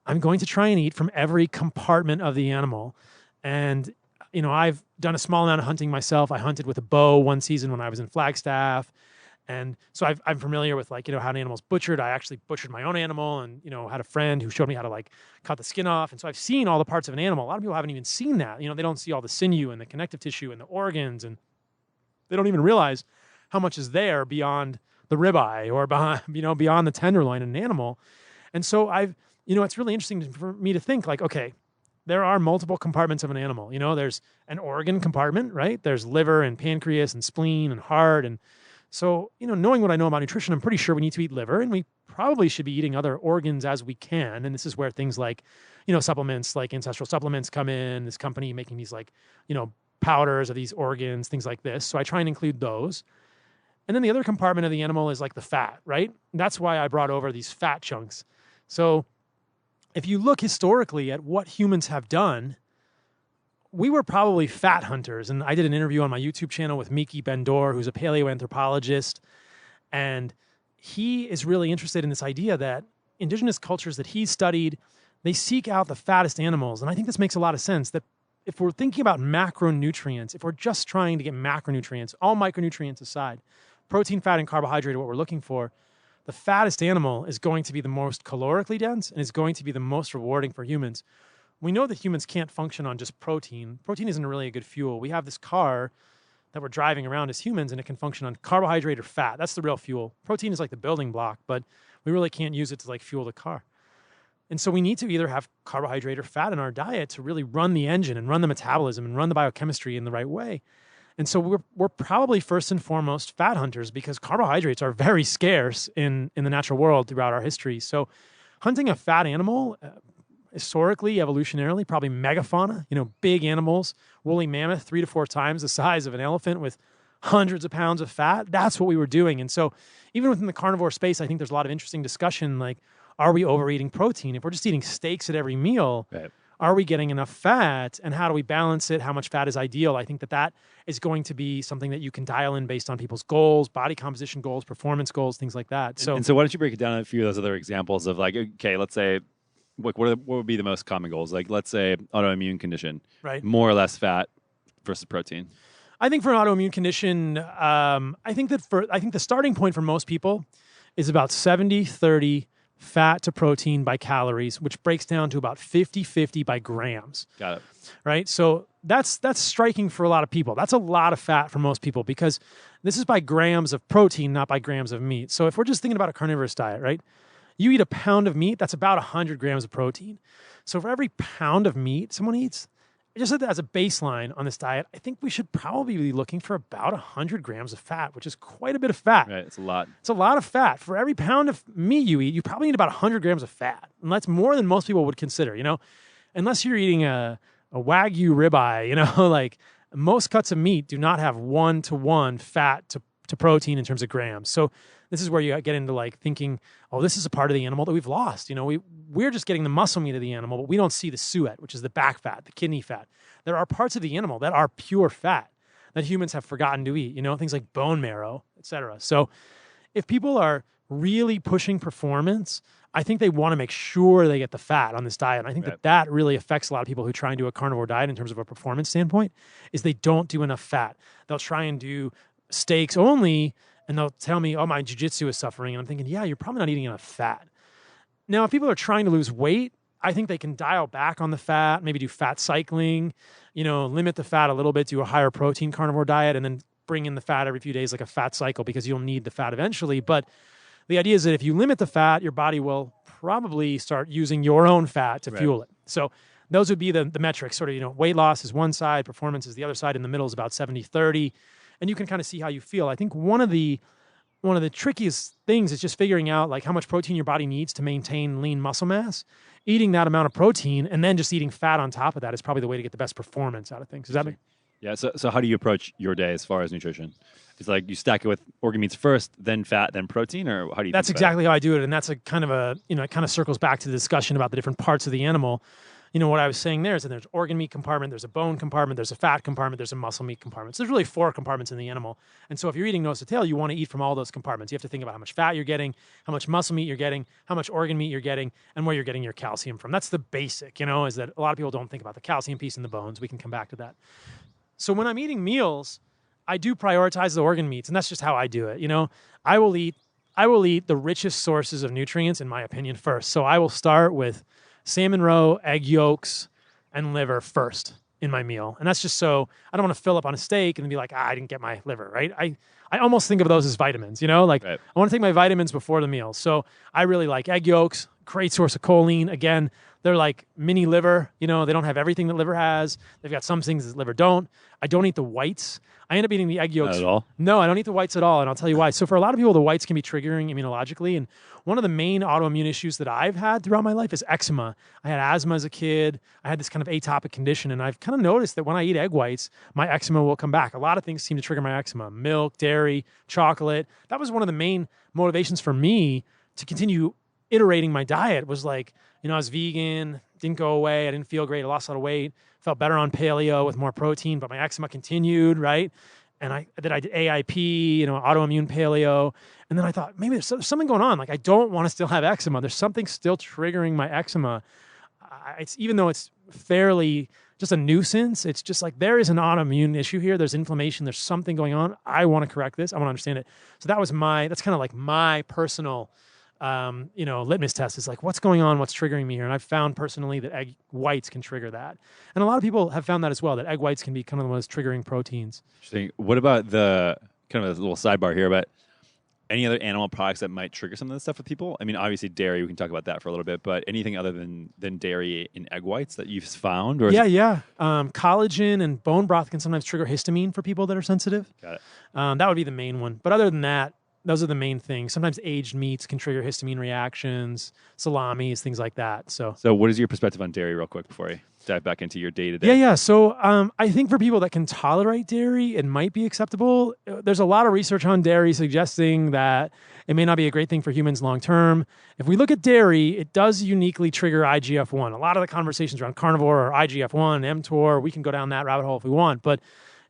I'm going to try and eat from every compartment of the animal. And, I've done a small amount of hunting myself. I hunted with a bow one season when I was in Flagstaff. And so I'm familiar with how an animal's butchered. I actually butchered my own animal and, had a friend who showed me how to cut the skin off. And so I've seen all the parts of an animal. A lot of people haven't even seen that. They don't see all the sinew and the connective tissue and the organs, and they don't even realize how much is there beyond the ribeye or beyond the tenderloin in an animal. And so it's really interesting for me to think okay, there are multiple compartments of an animal. There's an organ compartment, right? There's liver and pancreas and spleen and heart. And so, knowing what I know about nutrition, I'm pretty sure we need to eat liver, and we probably should be eating other organs as we can. And this is where things like, supplements like Ancestral supplements come in, this company making these powders of these organs, things like this. So I try and include those. And then the other compartment of the animal is the fat, right? That's why I brought over these fat chunks. So if you look historically at what humans have done, we were probably fat hunters. And I did an interview on my YouTube channel with Miki Ben-Dor, who's a paleoanthropologist. And he is really interested in this idea that indigenous cultures that he studied, they seek out the fattest animals. And I think this makes a lot of sense, that if we're thinking about macronutrients, if we're just trying to get macronutrients, all micronutrients aside, protein, fat, and carbohydrate are what we're looking for, the fattest animal is going to be the most calorically dense and is going to be the most rewarding for humans. We know that humans can't function on just protein. Protein isn't really a good fuel. We have this car that we're driving around as humans, and it can function on carbohydrate or fat. That's the real fuel. Protein is like the building block, but we really can't use it to fuel the car. And so we need to either have carbohydrate or fat in our diet to really run the engine and run the metabolism and run the biochemistry in the right way. And so we're probably first and foremost fat hunters, because carbohydrates are very scarce in the natural world throughout our history. So hunting a fat animal, historically, evolutionarily, probably megafauna, big animals, woolly mammoth, 3 to 4 times the size of an elephant with hundreds of pounds of fat. That's what we were doing. And so even within the carnivore space, I think there's a lot of interesting discussion, are we overeating protein? If we're just eating steaks at every meal, right, are we getting enough fat, and how do we balance it? How much fat is ideal? I think that is going to be something that you can dial in based on people's goals, body composition goals, performance goals, things like that. So why don't you break it down in a few of those other examples of like, okay, let's say, what would be the most common goals? Like, let's say autoimmune condition, right? More or less fat versus protein. I think for an autoimmune condition, I think the starting point for most people is about 70-30 fat to protein by calories, which breaks down to about 50-50 by grams. Got it. Right? So that's striking for a lot of people. That's a lot of fat for most people because this is by grams of protein, not by grams of meat. So if we're just thinking about a carnivorous diet, right? You eat a pound of meat, that's about 100 grams of protein. So for every pound of meat someone eats, just as a baseline on this diet, I think we should probably be looking for about 100 grams of fat, which is quite a bit of fat. Right, it's a lot. It's a lot of fat. For every pound of meat you eat, you probably need about 100 grams of fat. And that's more than most people would consider, unless you're eating a Wagyu ribeye, like most cuts of meat do not have 1-to-1 fat to protein in terms of grams. So this is where you get into like thinking, oh, this is a part of the animal that we've lost. We're just getting the muscle meat of the animal, but we don't see the suet, which is the back fat, the kidney fat. There are parts of the animal that are pure fat that humans have forgotten to eat, things like bone marrow, etc. So if people are really pushing performance, I think they want to make sure they get the fat on this diet. And I think that really affects a lot of people who try and do a carnivore diet in terms of a performance standpoint, is they don't do enough fat. They'll try and do steaks only, and they'll tell me, oh, my jiu-jitsu is suffering. And I'm thinking, yeah, you're probably not eating enough fat. Now, if people are trying to lose weight, I think they can dial back on the fat, maybe do fat cycling, limit the fat a little bit, do a higher protein carnivore diet, and then bring in the fat every few days like a fat cycle because you'll need the fat eventually. But the idea is that if you limit the fat, your body will probably start using your own fat to fuel it. So those would be the metrics. Sort of, weight loss is one side, performance is the other side. In the middle is about 70-30. And you can kind of see how you feel. I think one of the trickiest things is just figuring out like how much protein your body needs to maintain lean muscle mass. Eating that amount of protein and then just eating fat on top of that is probably the way to get the best performance out of things. Does that make? Yeah. So how do you approach your day as far as nutrition? It's like you stack it with organ meats first, then fat, then protein, or how do you? That's exactly how I do it, and that's a kind of it kind of circles back to the discussion about the different parts of the animal. What I was saying there is that there's organ meat compartment, there's a bone compartment, there's a fat compartment, there's a muscle meat compartment. So there's really 4 compartments in the animal. And so if you're eating nose to tail, you want to eat from all those compartments. You have to think about how much fat you're getting, how much muscle meat you're getting, how much organ meat you're getting, and where you're getting your calcium from. That's the basic, is that a lot of people don't think about the calcium piece in the bones. We can come back to that. So when I'm eating meals, I do prioritize the organ meats, and that's just how I do it. I will eat the richest sources of nutrients, in my opinion, first. So I will start with salmon roe, egg yolks, and liver first in my meal. And that's just so I don't want to fill up on a steak and then be like, I didn't get my liver, right? I almost think of those as vitamins, I want to take my vitamins before the meal. So I really like egg yolks, great source of choline. Again, they're like mini liver, they don't have everything that liver has. They've got some things that liver don't. I don't eat the whites. I end up eating the egg yolks. Not at all? No, I don't eat the whites at all, and I'll tell you why. So for a lot of people, the whites can be triggering immunologically, and one of the main autoimmune issues that I've had throughout my life is eczema. I had asthma as a kid. I had this kind of atopic condition, and I've kind of noticed that when I eat egg whites, my eczema will come back. A lot of things seem to trigger my eczema. Milk, dairy, chocolate. That was one of the main motivations for me to continue iterating my diet was like, I was vegan, didn't go away, I didn't feel great, I lost a lot of weight, felt better on paleo with more protein, but my eczema continued, right? And I did AIP, autoimmune paleo. And then I thought, maybe there's something going on. Like, I don't want to still have eczema. There's something still triggering my eczema. Even though it's fairly just a nuisance, it's just like there is an autoimmune issue here. There's inflammation. There's something going on. I want to correct this. I want to understand it. So that's kind of like my personal litmus test is like, what's going on? What's triggering me here? And I've found personally that egg whites can trigger that. And a lot of people have found that as well, that egg whites can be kind of the most triggering proteins. Interesting. What about the kind of a little sidebar here, but any other animal products that might trigger some of this stuff with people? I mean, obviously dairy, we can talk about that for a little bit, but anything other than dairy in egg whites that you've found? Or Yeah. Collagen and bone broth can sometimes trigger histamine for people that are sensitive. Got it. That would be the main one. But other than that, those are the main things. Sometimes aged meats can trigger histamine reactions, salamis, things like that. So what is your perspective on dairy real quick before I dive back into your day-to-day? Yeah. So I think for people that can tolerate dairy, it might be acceptable. There's a lot of research on dairy suggesting that it may not be a great thing for humans long term. If we look at dairy, it does uniquely trigger IGF-1. A lot of the conversations around carnivore or IGF-1, mTOR, we can go down that rabbit hole if we want, but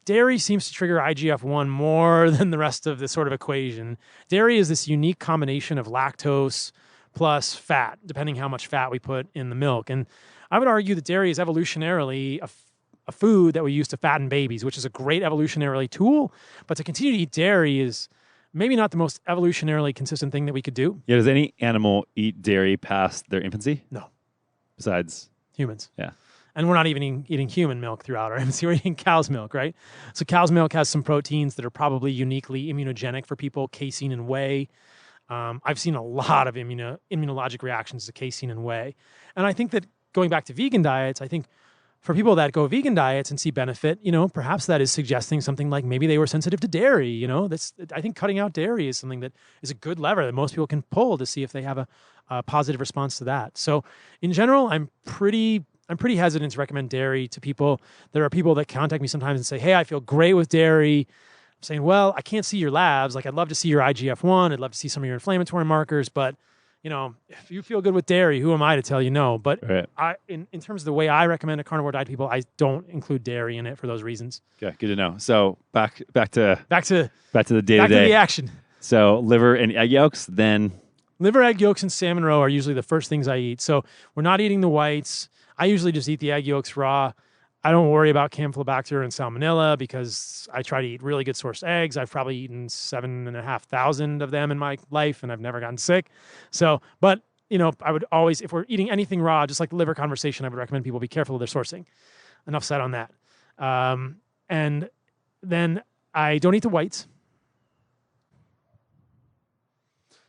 dairy seems to trigger IGF-1 more than the rest of the sort of equation. Dairy is this unique combination of lactose plus fat, depending how much fat we put in the milk. And I would argue that dairy is evolutionarily a food that we use to fatten babies, which is a great evolutionarily tool. But to continue to eat dairy is maybe not the most evolutionarily consistent thing that we could do. Yeah. Does any animal eat dairy past their infancy? No. Besides humans. Yeah. And we're not even eating human milk throughout our infancy. We're eating cow's milk, right? So cow's milk has some proteins that are probably uniquely immunogenic for people, casein and whey. I've seen a lot of immunologic reactions to casein and whey. And I think that going back to vegan diets, I think for people that go vegan diets and see benefit, perhaps that is suggesting something like maybe they were sensitive to dairy. I think cutting out dairy is something that is a good lever that most people can pull to see if they have a positive response to that. So in general, I'm pretty hesitant to recommend dairy to people. There are people that contact me sometimes and say, hey, I feel great with dairy. I'm saying, well, I can't see your labs. Like, I'd love to see your IGF-1. I'd love to see some of your inflammatory markers. But, if you feel good with dairy, who am I to tell you no? But right. In terms of the way I recommend a carnivore diet to people, I don't include dairy in it for those reasons. Yeah, good to know. So back to the day-to-day. Back to the action. So liver and egg yolks, then... Liver, egg yolks, and salmon roe are usually the first things I eat. So we're not eating the whites. I usually just eat the egg yolks raw. I don't worry about Campylobacter and Salmonella because I try to eat really good sourced eggs. I've probably eaten 7,500 of them in my life, and I've never gotten sick. So, but, I would always, if we're eating anything raw, just like the liver conversation, I would recommend people be careful of their sourcing. Enough said on that. And then I don't eat the whites.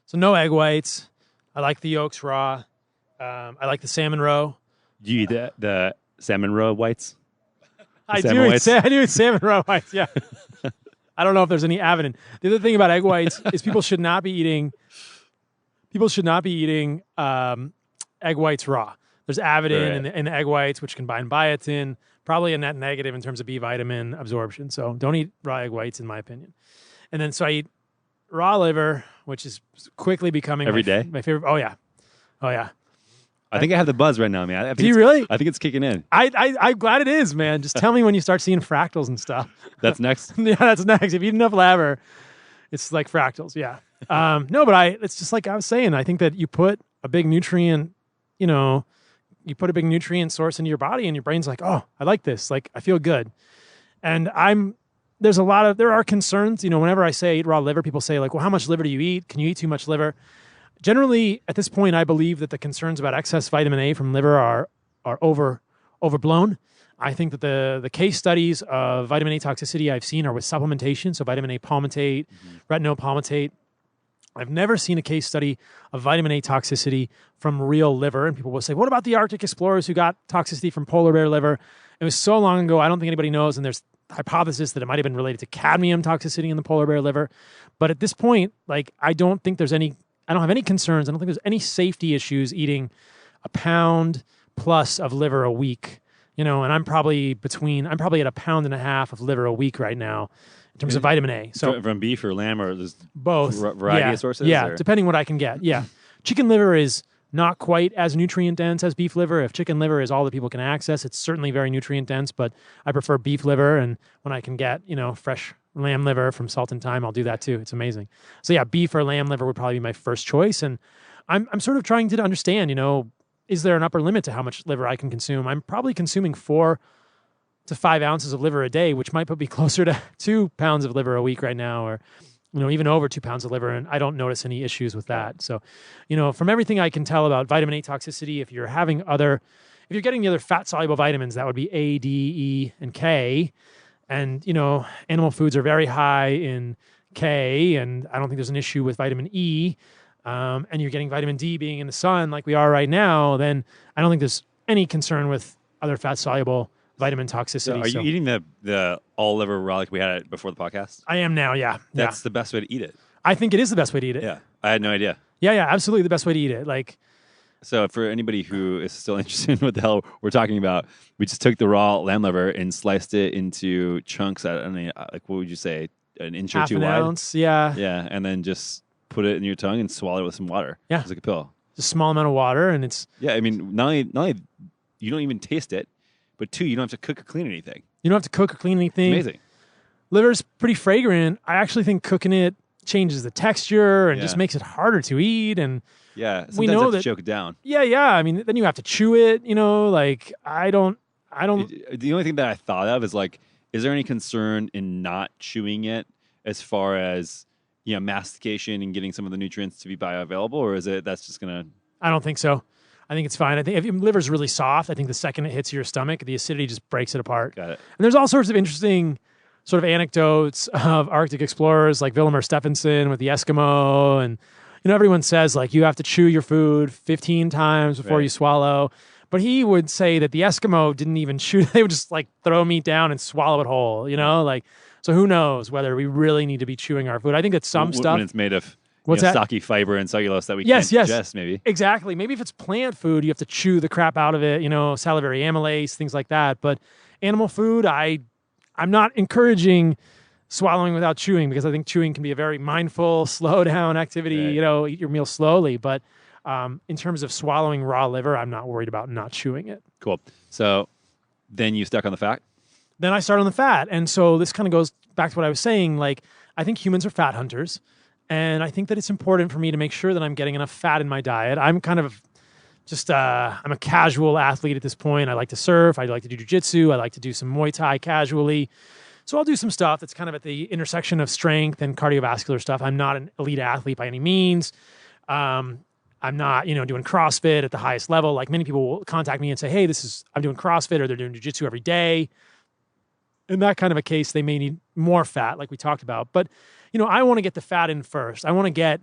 So no egg whites. I like the yolks raw. I like the salmon roe. Do you eat the salmon roe whites? I do eat salmon roe whites, yeah. I don't know if there's any avidin. The other thing about egg whites is people should not be eating egg whites raw. There's avidin in the egg whites, which can bind biotin, probably a net negative in terms of B vitamin absorption. So don't eat raw egg whites, in my opinion. And then so I eat raw liver, which is quickly becoming every day. My favorite. Oh yeah. I think I have the buzz right now, man. Do you really? I think it's kicking in. I'm glad it is, man. Just tell me when you start seeing fractals and stuff. That's next? Yeah, that's next. If you eat enough liver, it's like fractals, yeah. No, but it's just like I was saying, I think that you put a big nutrient, source into your body and your brain's like, oh, I like this. Like, I feel good. And there are concerns, whenever I say eat raw liver, people say like, well, how much liver do you eat? Can you eat too much liver? Generally, at this point, I believe that the concerns about excess vitamin A from liver are overblown. I think that the case studies of vitamin A toxicity I've seen are with supplementation, so vitamin A palmitate, retinol palmitate. I've never seen a case study of vitamin A toxicity from real liver. And people will say, what about the Arctic explorers who got toxicity from polar bear liver? It was so long ago, I don't think anybody knows, and there's hypothesis that it might have been related to cadmium toxicity in the polar bear liver. But at this point, like, I don't have any concerns. I don't think there's any safety issues eating a pound plus of liver a week, and I'm probably at 1.5 pounds of liver a week right now in terms of vitamin A. So from beef or lamb, or there's both variety of sources? Yeah, or? Depending what I can get. Yeah. Chicken liver is not quite as nutrient dense as beef liver. If chicken liver is all that people can access, it's certainly very nutrient dense, but I prefer beef liver. And when I can get, fresh lamb liver from Salt and Thyme, I'll do that too. It's amazing. So yeah, beef or lamb liver would probably be my first choice. And I'm sort of trying to understand, is there an upper limit to how much liver I can consume? I'm probably consuming 4 to 5 ounces of liver a day, which might put me closer to 2 pounds of liver a week right now, or even over 2 pounds of liver, and I don't notice any issues with that. So, from everything I can tell about vitamin A toxicity, if you're getting the other fat-soluble vitamins, that would be A, D, E, and K. And, animal foods are very high in K, and I don't think there's an issue with vitamin E. And you're getting vitamin D being in the sun like we are right now, then I don't think there's any concern with other fat-soluble vitamin toxicity. So are you eating the all liver raw like we had it before the podcast? I am now, yeah. That's the best way to eat it. I think it is the best way to eat it. Yeah. I had no idea. Yeah, absolutely the best way to eat it. Like, so for anybody who is still interested in what the hell we're talking about, we just took the raw lamb liver and sliced it into chunks at, I mean, like, what would you say, an inch or two wide? Half an ounce, yeah. Yeah, and then just put it in your tongue and swallow it with some water. Yeah. It's like a pill. Just a small amount of water, and it's... Yeah, I mean, not only you don't even taste it, but two, you don't have to cook or clean anything. You don't have to cook or clean anything. It's amazing. Liver's pretty fragrant. I actually think cooking it changes the texture and just makes it harder to eat. And yeah, sometimes we know you have that to choke it down. Yeah. I mean, then you have to chew it. Like I don't. The only thing that I thought of is like, is there any concern in not chewing it as far as mastication and getting some of the nutrients to be bioavailable, or is it that's just gonna? I don't think so. I think it's fine. I think if your liver's really soft, I think the second it hits your stomach, the acidity just breaks it apart. Got it. And there's all sorts of interesting sort of anecdotes of Arctic explorers like Vilhjalmur Stephenson with the Eskimo. And, everyone says like you have to chew your food 15 times before you swallow. But he would say that the Eskimo didn't even chew. They would just like throw meat down and swallow it whole, like, so who knows whether we really need to be chewing our food. I think that some stuff. When it's made of What's that? stocky fiber and cellulose that we can't digest, maybe. Exactly. Maybe if it's plant food, you have to chew the crap out of it, salivary amylase, things like that. But animal food, I'm not encouraging swallowing without chewing because I think chewing can be a very mindful, slow down activity, right. Eat your meal slowly. But in terms of swallowing raw liver, I'm not worried about not chewing it. Cool. So then you stuck on the fat? Then I started on the fat. And so this kind of goes back to what I was saying. Like, I think humans are fat hunters. And I think that it's important for me to make sure that I'm getting enough fat in my diet. I'm kind of just, I'm a casual athlete at this point. I like to surf. I like to do jiu-jitsu. I like to do some Muay Thai casually. So I'll do some stuff that's kind of at the intersection of strength and cardiovascular stuff. I'm not an elite athlete by any means. I'm not, doing CrossFit at the highest level. Like many people will contact me and say, hey, I'm doing CrossFit, or they're doing jiu-jitsu every day. In that kind of a case, they may need more fat, like we talked about. But I want to get the fat in first. I want to get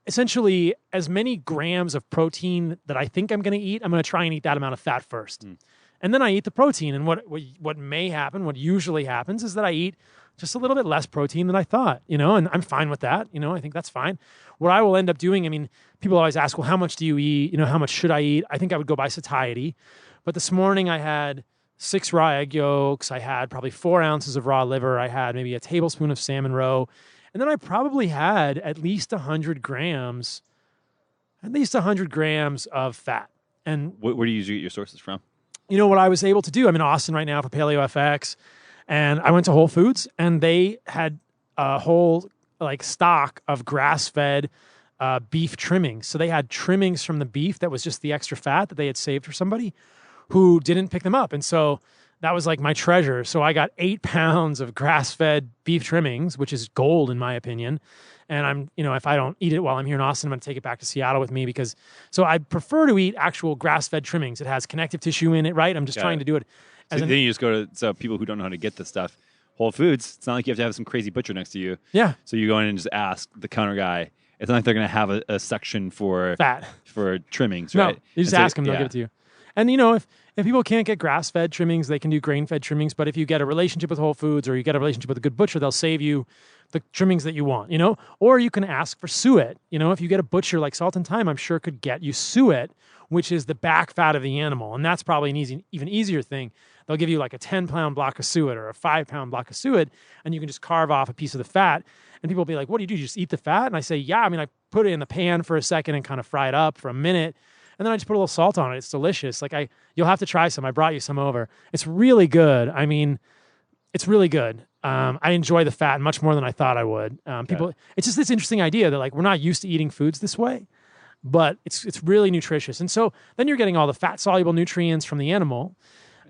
essentially as many grams of protein that I think I'm going to eat. I'm going to try and eat that amount of fat first. And then I eat the protein. And what may happen, what usually happens is that I eat just a little bit less protein than I thought, and I'm fine with that. I think that's fine. What I will end up doing, I mean, people always ask, well, how much do you eat? How much should I eat? I think I would go by satiety. But this morning I had 6 raw egg yolks. I had probably 4 ounces of raw liver. I had maybe a tablespoon of salmon roe. And then I probably had at least 100 grams of fat. And where do you usually get your sources from? What I was able to do, I'm in Austin right now for PaleoFX, and I went to Whole Foods, and they had a whole stock of grass-fed beef trimmings. So they had trimmings from the beef that was just the extra fat that they had saved for somebody who didn't pick them up. And so that was like my treasure. So I got 8 pounds of grass-fed beef trimmings, which is gold in my opinion. And I'm, if I don't eat it while I'm here in Austin, I'm going to take it back to Seattle with me so I prefer to eat actual grass-fed trimmings. It has connective tissue in it, right? I'm just trying to do it. Then you just go to, people who don't know how to get this stuff, Whole Foods, it's not like you have to have some crazy butcher next to you. Yeah. So you go in and just ask the counter guy. It's not like they're going to have a section for fat, for trimmings, right? No, you just ask them, they'll give it to you. And if people can't get grass-fed trimmings, they can do grain-fed trimmings. But if you get a relationship with Whole Foods or you get a relationship with a good butcher, they'll save you the trimmings that you want, Or you can ask for suet. If you get a butcher like Salt and Thyme, I'm sure could get you suet, which is the back fat of the animal. And that's probably an even easier thing. They'll give you like a 10-pound block of suet or a 5-pound block of suet, and you can just carve off a piece of the fat. And people will be like, what do? You just eat the fat? And I say, yeah. I mean, I put it in the pan for a second and kind of fry it up for a minute. And then I just put a little salt on it. It's delicious. You'll have to try some. I brought you some over. It's really good. I mean, it's really good. I enjoy the fat much more than I thought I would. It's just this interesting idea that we're not used to eating foods this way, but it's really nutritious. And so then you're getting all the fat soluble nutrients from the animal.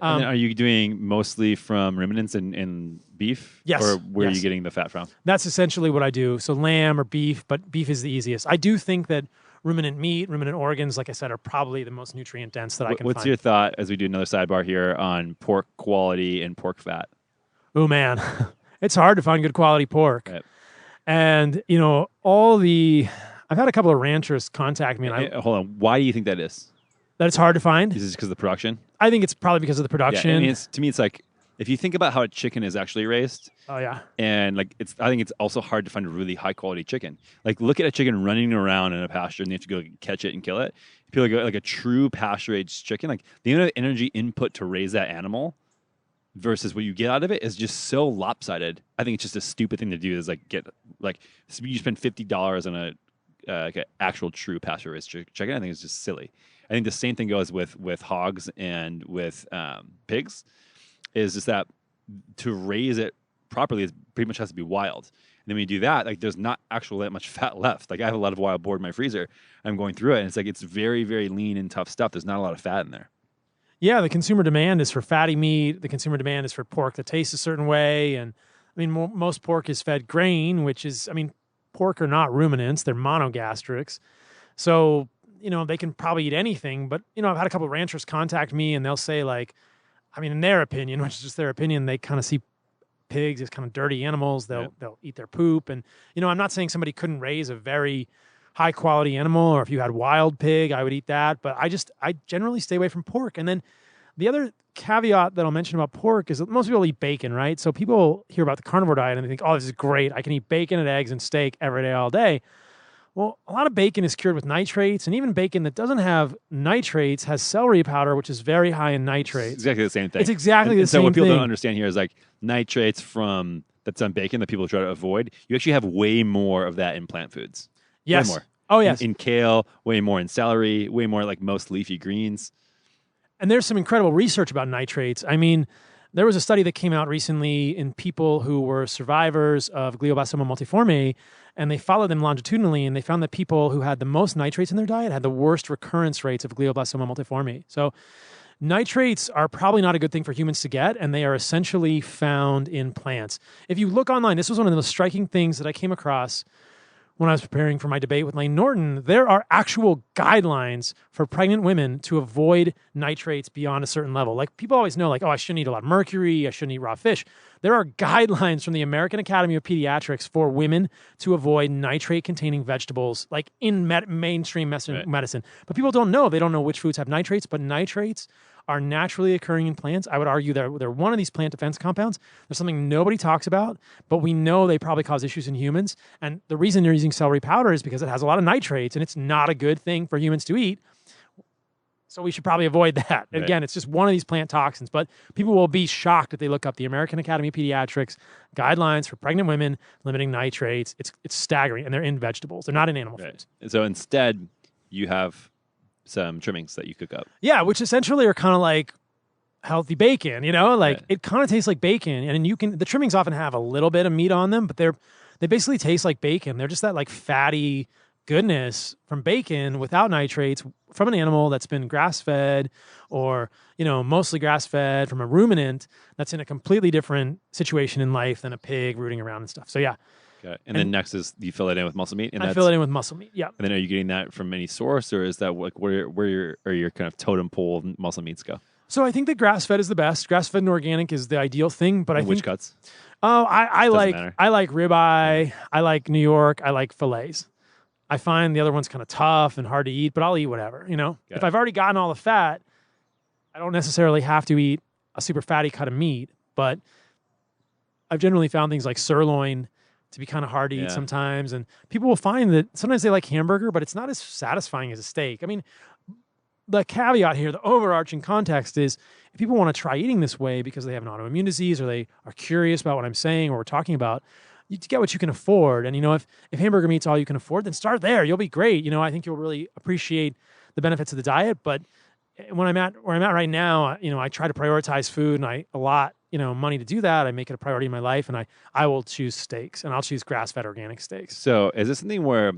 And are you doing mostly from ruminants and beef? Yes. Or where are you getting the fat from? That's essentially what I do. So lamb or beef, but beef is the easiest. I do think that ruminant meat, ruminant organs, like I said, are probably the most nutrient dense that I can find. What's your thought, as we do another sidebar here, on pork quality and pork fat? Oh, man. It's hard to find good quality pork. Right. And, I've had a couple of ranchers contact me. And hold on. Why do you think that is? That it's hard to find? Is it because of the production? I think it's probably because of the production. Yeah, to me, it's like if you think about how a chicken is actually raised, Oh yeah. and like I think it's also hard to find a really high quality chicken. Like look at a chicken running around in a pasture and they have to go catch it and kill it. People like a true pasture raised chicken, like the amount of energy input to raise that animal versus what you get out of it is just so lopsided. I think it's just a stupid thing to do. Is like you spend $50 on a like an actual true pasture raised chicken. I think it's just silly. I think the same thing goes with hogs and with pigs. Is just that to raise it properly, it pretty much has to be wild. And then when you do that, like there's not actually that much fat left. Like I have a lot of wild boar in my freezer. I'm going through it, and it's like it's very, very lean and tough stuff. There's not a lot of fat in there. Yeah, the consumer demand is for fatty meat. The consumer demand is for pork that tastes a certain way. And I mean, most pork is fed grain, which is, I mean, pork are not ruminants. They're monogastrics. So, they can probably eat anything. But, I've had a couple of ranchers contact me and they'll say like, I mean, in their opinion, which is just their opinion, they kind of see pigs as kind of dirty animals. They'll eat their poop. And, I'm not saying somebody couldn't raise a very high quality animal, or if you had wild pig, I would eat that. But I generally stay away from pork. And then the other caveat that I'll mention about pork is that most people eat bacon, right? So people hear about the carnivore diet and they think, oh, this is great. I can eat bacon and eggs and steak every day, all day. Well, a lot of bacon is cured with nitrates, and even bacon that doesn't have nitrates has celery powder, which is very high in nitrates. It's exactly the same thing. It's exactly the same thing. So what people don't understand here is like nitrates that's on bacon that people try to avoid. You actually have way more of that in plant foods. Yes. Way more. Oh, yes. In kale, way more in celery, way more like most leafy greens. And there's some incredible research about nitrates. I mean, there was a study that came out recently in people who were survivors of glioblastoma multiforme, and they followed them longitudinally, and they found that people who had the most nitrates in their diet had the worst recurrence rates of glioblastoma multiforme. So nitrates are probably not a good thing for humans to get, and they are essentially found in plants. If you look online, this was one of the most striking things that I came across when I was preparing for my debate with Lane Norton. There are actual guidelines for pregnant women to avoid nitrates beyond a certain level. Like people always know, like, oh, I shouldn't eat a lot of mercury, I shouldn't eat raw fish. There are guidelines from the American Academy of Pediatrics for women to avoid nitrate-containing vegetables, like in mainstream medicine. But people don't know. They don't know which foods have nitrates, but nitrates are naturally occurring in plants. I would argue they're one of these plant defense compounds. There's something nobody talks about, but we know they probably cause issues in humans. And the reason they're using celery powder is because it has a lot of nitrates, and it's not a good thing for humans to eat. So we should probably avoid that. Right. Again, it's just one of these plant toxins, but people will be shocked if they look up the American Academy of Pediatrics guidelines for pregnant women limiting nitrates. It's staggering, and they're in vegetables. They're not in animal foods. So instead, you have some trimmings that you cook up. Yeah, which essentially are kind of like healthy bacon, It kind of tastes like bacon, and the trimmings often have a little bit of meat on them, but they basically taste like bacon. They're just that like fatty goodness from bacon without nitrates from an animal that's been grass-fed or, mostly grass-fed from a ruminant that's in a completely different situation in life than a pig rooting around and stuff. So yeah. Okay. And then next is you fill it in with muscle meat. And I fill it in with muscle meat. Yeah. And then are you getting that from any source, or is that like where your kind of totem pole muscle meats go? So I think that grass-fed is the best. Grass-fed and organic is the ideal thing, but I think which cuts? Oh, I like ribeye. I like New York. I like fillets. I find the other one's kind of tough and hard to eat, but I'll eat whatever. If I've already gotten all the fat, I don't necessarily have to eat a super fatty cut of meat, but I've generally found things like sirloin to be kind of hard to eat sometimes. And people will find that sometimes they like hamburger, but it's not as satisfying as a steak. I mean, the caveat here, the overarching context is if people want to try eating this way because they have an autoimmune disease or they are curious about what I'm saying or we're talking about, you get what you can afford. And, if hamburger meat's all you can afford, then start there. You'll be great. I think you'll really appreciate the benefits of the diet. But where I'm at right now, I try to prioritize food, and a lot money to do that. I make it a priority in my life, and I will choose steaks, and I'll choose grass-fed organic steaks. So is this something where,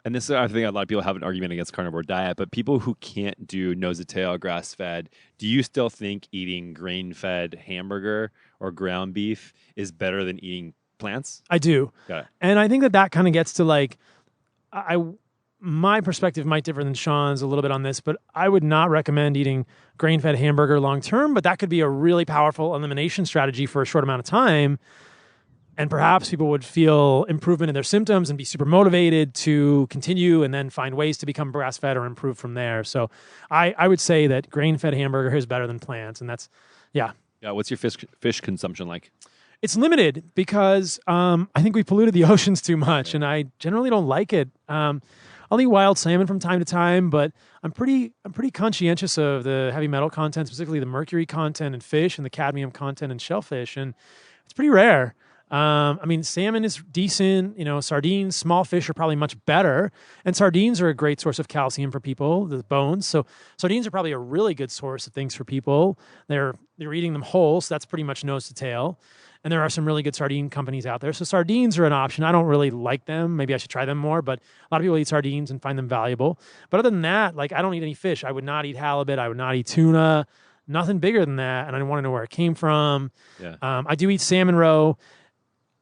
and this, I think a lot of people have an argument against carnivore diet, but people who can't do nose-to-tail grass-fed, do you still think eating grain-fed hamburger or ground beef is better than eating plants? I do. Got it. And I think that kind of gets to like, my perspective might differ than Sean's a little bit on this, but I would not recommend eating grain-fed hamburger long-term, but that could be a really powerful elimination strategy for a short amount of time. And perhaps people would feel improvement in their symptoms and be super motivated to continue and then find ways to become grass-fed or improve from there. So I would say that grain-fed hamburger is better than plants. And that's, yeah. Yeah. What's your fish consumption like? It's limited because I think we polluted the oceans too much, and I generally don't like it. I'll eat wild salmon from time to time, but I'm pretty conscientious of the heavy metal content, specifically the mercury content in fish and the cadmium content in shellfish, and it's pretty rare. I mean, salmon is decent. Sardines, small fish are probably much better, and sardines are a great source of calcium for people, the bones. So sardines are probably a really good source of things for people. They're eating them whole, so that's pretty much nose to tail. And there are some really good sardine companies out there. So sardines are an option. I don't really like them. Maybe I should try them more, but a lot of people eat sardines and find them valuable. But other than that, like, I don't eat any fish. I would not eat halibut. I would not eat tuna. Nothing bigger than that. And I want to know where it came from. Yeah. I do eat salmon roe.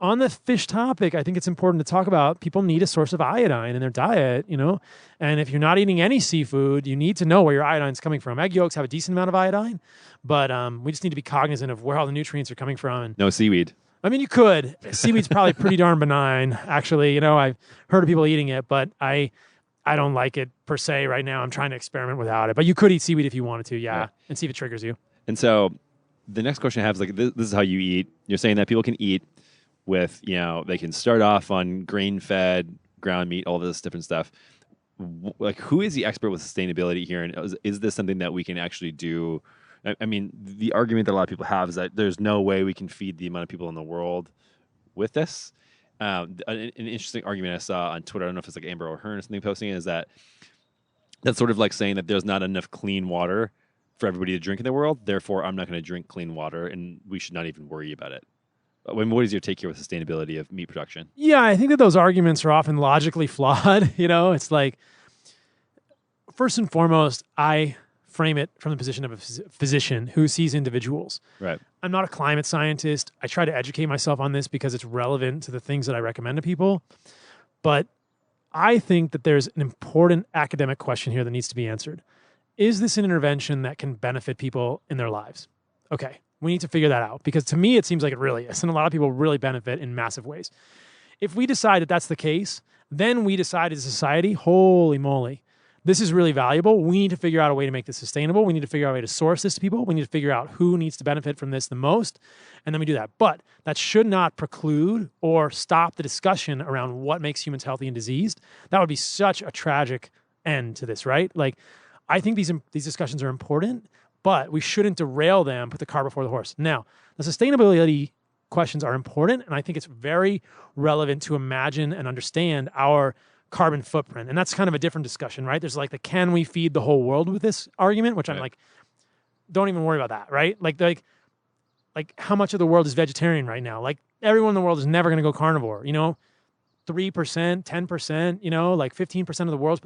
On the fish topic, I think it's important to talk about people need a source of iodine in their diet, and if you're not eating any seafood, you need to know where your iodine is coming from. Egg yolks have a decent amount of iodine, but we just need to be cognizant of where all the nutrients are coming from. And no seaweed. I mean, you could. Seaweed's probably pretty darn benign, actually. I've heard of people eating it, but I don't like it per se right now. I'm trying to experiment without it, but you could eat seaweed if you wanted to, yeah. And see if it triggers you. And so the next question I have is, like, this is how you eat. You're saying that people can eat with, they can start off on grain-fed, ground meat, all this different stuff. Like, who is the expert with sustainability here? And is this something that we can actually do? I mean, the argument that a lot of people have is that there's no way we can feed the amount of people in the world with this. An interesting argument I saw on Twitter, I don't know if it's like Amber O'Hearn or something posting it, is that that's sort of like saying that there's not enough clean water for everybody to drink in the world. Therefore, I'm not going to drink clean water, and we should not even worry about it. What is your take here with sustainability of meat production? Yeah, I think that those arguments are often logically flawed. It's like, first and foremost, I frame it from the position of a physician who sees individuals. Right. I'm not a climate scientist. I try to educate myself on this because it's relevant to the things that I recommend to people. But I think that there's an important academic question here that needs to be answered. Is this an intervention that can benefit people in their lives? Okay. We need to figure that out, because to me, it seems like it really is. And a lot of people really benefit in massive ways. If we decide that that's the case, then we decide as a society, holy moly, this is really valuable. We need to figure out a way to make this sustainable. We need to figure out a way to source this to people. We need to figure out who needs to benefit from this the most. And then we do that. But that should not preclude or stop the discussion around what makes humans healthy and diseased. That would be such a tragic end to this, right? Like, I think these discussions are important, but we shouldn't derail them, put the cart before the horse. Now, the sustainability questions are important, and I think it's very relevant to imagine and understand our carbon footprint. And that's kind of a different discussion, right? There's like the can we feed the whole world with this argument, which I'm like, don't even worry about that, right? Like how much of the world is vegetarian right now? Like, everyone in the world is never going to go carnivore, 3%, 10%, like 15% of the world's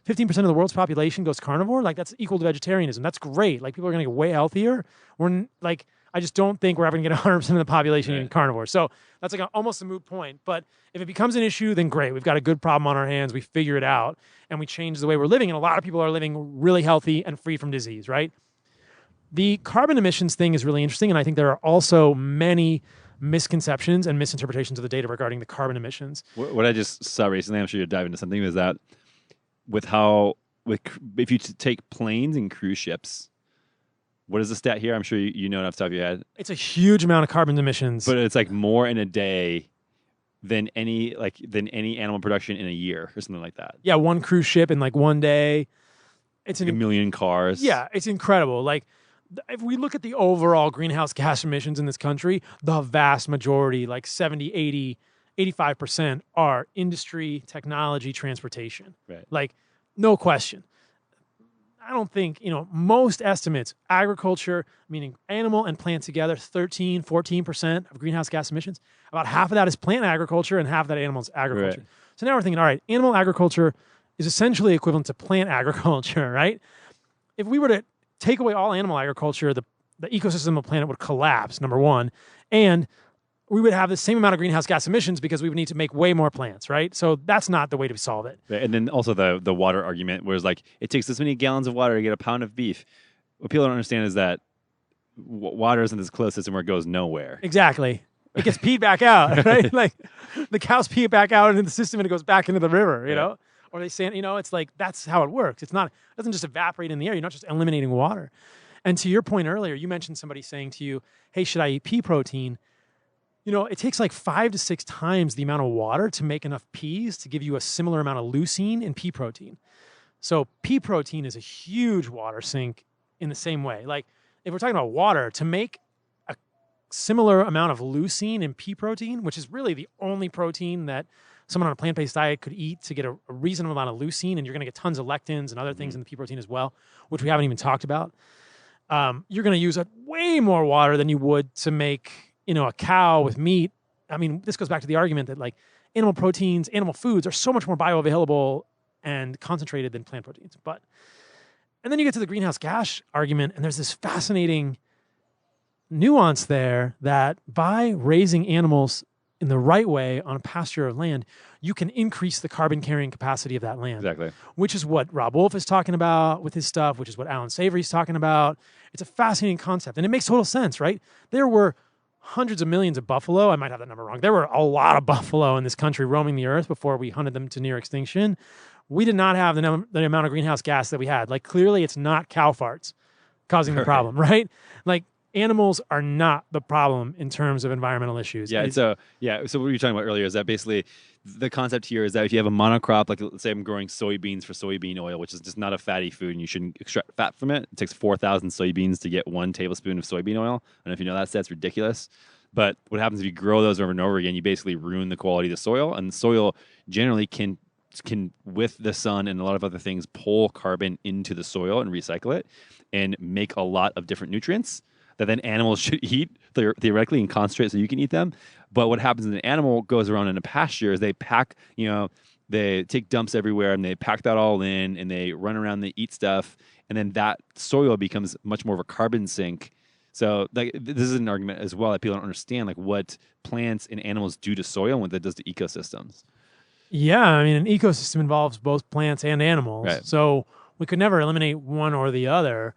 15% of the world's population goes carnivore. Like, that's equal to vegetarianism. That's great. Like, people are going to get way healthier. I just don't think we're ever going to get 100% of the population eating carnivore. So that's like almost a moot point. But if it becomes an issue, then great. We've got a good problem on our hands. We figure it out and we change the way we're living. And a lot of people are living really healthy and free from disease, right? The carbon emissions thing is really interesting. And I think there are also many misconceptions and misinterpretations of the data regarding the carbon emissions. What I just saw recently, I'm sure you'll dive into something, is that if you take planes and cruise ships, what is the stat here? I'm sure you know it off the top of your head. It's a huge amount of carbon emissions. But it's like more in a day than any animal production in a year or something like that. Yeah, one cruise ship in like one day. It's like a million cars. Yeah, it's incredible. Like, if we look at the overall greenhouse gas emissions in this country, the vast majority, like 70, 80, 85% are industry, technology, transportation. Right. Like, no question. I don't think, most estimates, agriculture, meaning animal and plant together, 13, 14% of greenhouse gas emissions. About half of that is plant agriculture and half of that animal is agriculture. Right. So now we're thinking, all right, animal agriculture is essentially equivalent to plant agriculture, right? If we were to take away all animal agriculture, the ecosystem of the planet would collapse, number one. And we would have the same amount of greenhouse gas emissions because we would need to make way more plants, right? So that's not the way to solve it. And then also the water argument, where it's like, it takes this many gallons of water to get a pound of beef. What people don't understand is that water isn't this closed system where it goes nowhere. Exactly. It gets peed back out, right? Like, the cows pee it back out into the system and it goes back into the river, you know? Or they say, it's like, that's how it works. It doesn't just evaporate in the air. You're not just eliminating water. And to your point earlier, you mentioned somebody saying to you, hey, should I eat pea protein? It takes like 5 to 6 times the amount of water to make enough peas to give you a similar amount of leucine in pea protein. So pea protein is a huge water sink in the same way. Like if we're talking about water, to make a similar amount of leucine in pea protein, which is really the only protein that someone on a plant-based diet could eat to get a reasonable amount of leucine, and you're going to get tons of lectins and other things in the pea protein as well, which we haven't even talked about. You're going to use way more water than you would to make a cow with meat. I mean, this goes back to the argument that like animal proteins, animal foods are so much more bioavailable and concentrated than plant proteins. And then you get to the greenhouse gas argument, and there's this fascinating nuance there that by raising animals in the right way on a pasture of land, you can increase the carbon carrying capacity of that land. Exactly. Which is what Rob Wolf is talking about with his stuff, which is what Alan Savory's talking about. It's a fascinating concept, and it makes total sense, right? There were hundreds of millions of buffalo. I might have that number wrong. There were a lot of buffalo in this country roaming the earth before we hunted them to near extinction. We did not have the amount of greenhouse gas that we had. Like clearly it's not cow farts causing the problem, right? Like animals are not the problem in terms of environmental issues. Yeah. So what you were talking about earlier is that basically the concept here is that if you have a monocrop, like let's say I'm growing soybeans for soybean oil, which is just not a fatty food and you shouldn't extract fat from it. It takes 4,000 soybeans to get 1 tablespoon of soybean oil. I don't know if you know that's ridiculous. But what happens if you grow those over and over again, you basically ruin the quality of the soil. And the soil generally can with the sun and a lot of other things, pull carbon into the soil and recycle it and make a lot of different nutrients that then animals should eat theoretically and concentrate so you can eat them. But what happens when an animal goes around in a pasture is they pack, they take dumps everywhere and they pack that all in and they run around, they eat stuff. And then that soil becomes much more of a carbon sink. So this is an argument as well that people don't understand, like what plants and animals do to soil and what that does to ecosystems. Yeah, I mean, an ecosystem involves both plants and animals. Right. So we could never eliminate one or the other.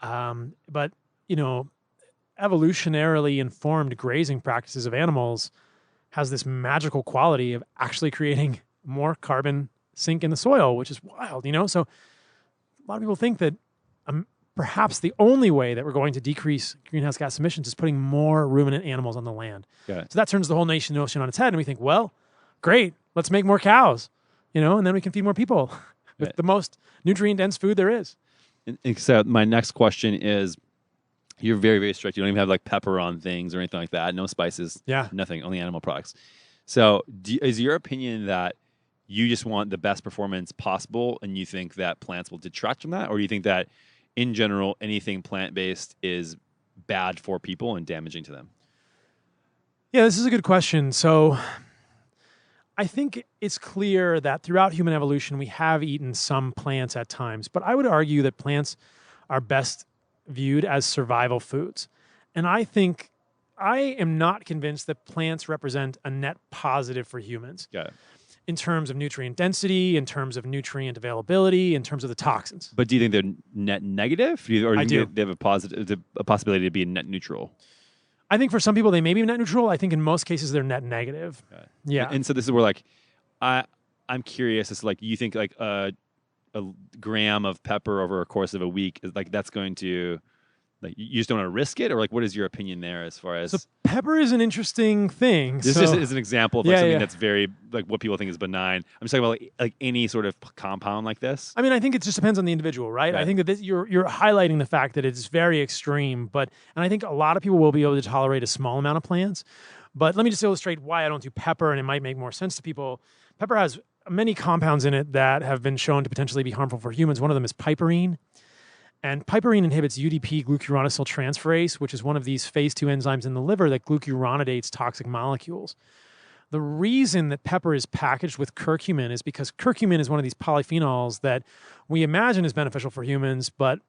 But, evolutionarily informed grazing practices of animals has this magical quality of actually creating more carbon sink in the soil, which is wild, So a lot of people think that perhaps the only way that we're going to decrease greenhouse gas emissions is putting more ruminant animals on the land. Yeah. So that turns the whole notion on its head, and we think, well, great, let's make more cows, and then we can feed more people with the most nutrient-dense food there is. Except my next question is, you're very, very strict. You don't even have like pepper on things or anything like that. No spices. Yeah. Nothing. Only animal products. So is your opinion that you just want the best performance possible and you think that plants will detract from that? Or do you think that in general, anything plant-based is bad for people and damaging to them? Yeah, this is a good question. So I think it's clear that throughout human evolution, we have eaten some plants at times, but I would argue that plants are best viewed as survival foods. And I am not convinced that plants represent a net positive for humans. Got it. In terms of nutrient density, in terms of nutrient availability, in terms of the toxins. But do you think they're net negative? Or I do. They have a possibility to be net neutral? I think for some people they may be net neutral. I think in most cases they're net negative. Okay. Yeah. And so this is where like I'm curious as to like you think like a gram of pepper over a course of a week is like that's going to like you just don't want to risk it, or like what is your opinion there as far as? So pepper is an interesting thing. This is an example of like something that's very like what people think is benign. I'm just talking about like any sort of compound like this. I mean, I think it just depends on the individual, right? I think that you're highlighting the fact that it's very extreme, and I think a lot of people will be able to tolerate a small amount of plants. But let me just illustrate why I don't do pepper, and it might make more sense to people. Pepper has many compounds in it that have been shown to potentially be harmful for humans. One of them is piperine. And piperine inhibits UDP glucuronyl transferase, which is one of these phase 2 enzymes in the liver that glucuronidates toxic molecules. The reason that pepper is packaged with curcumin is because curcumin is one of these polyphenols that we imagine is beneficial for humans. But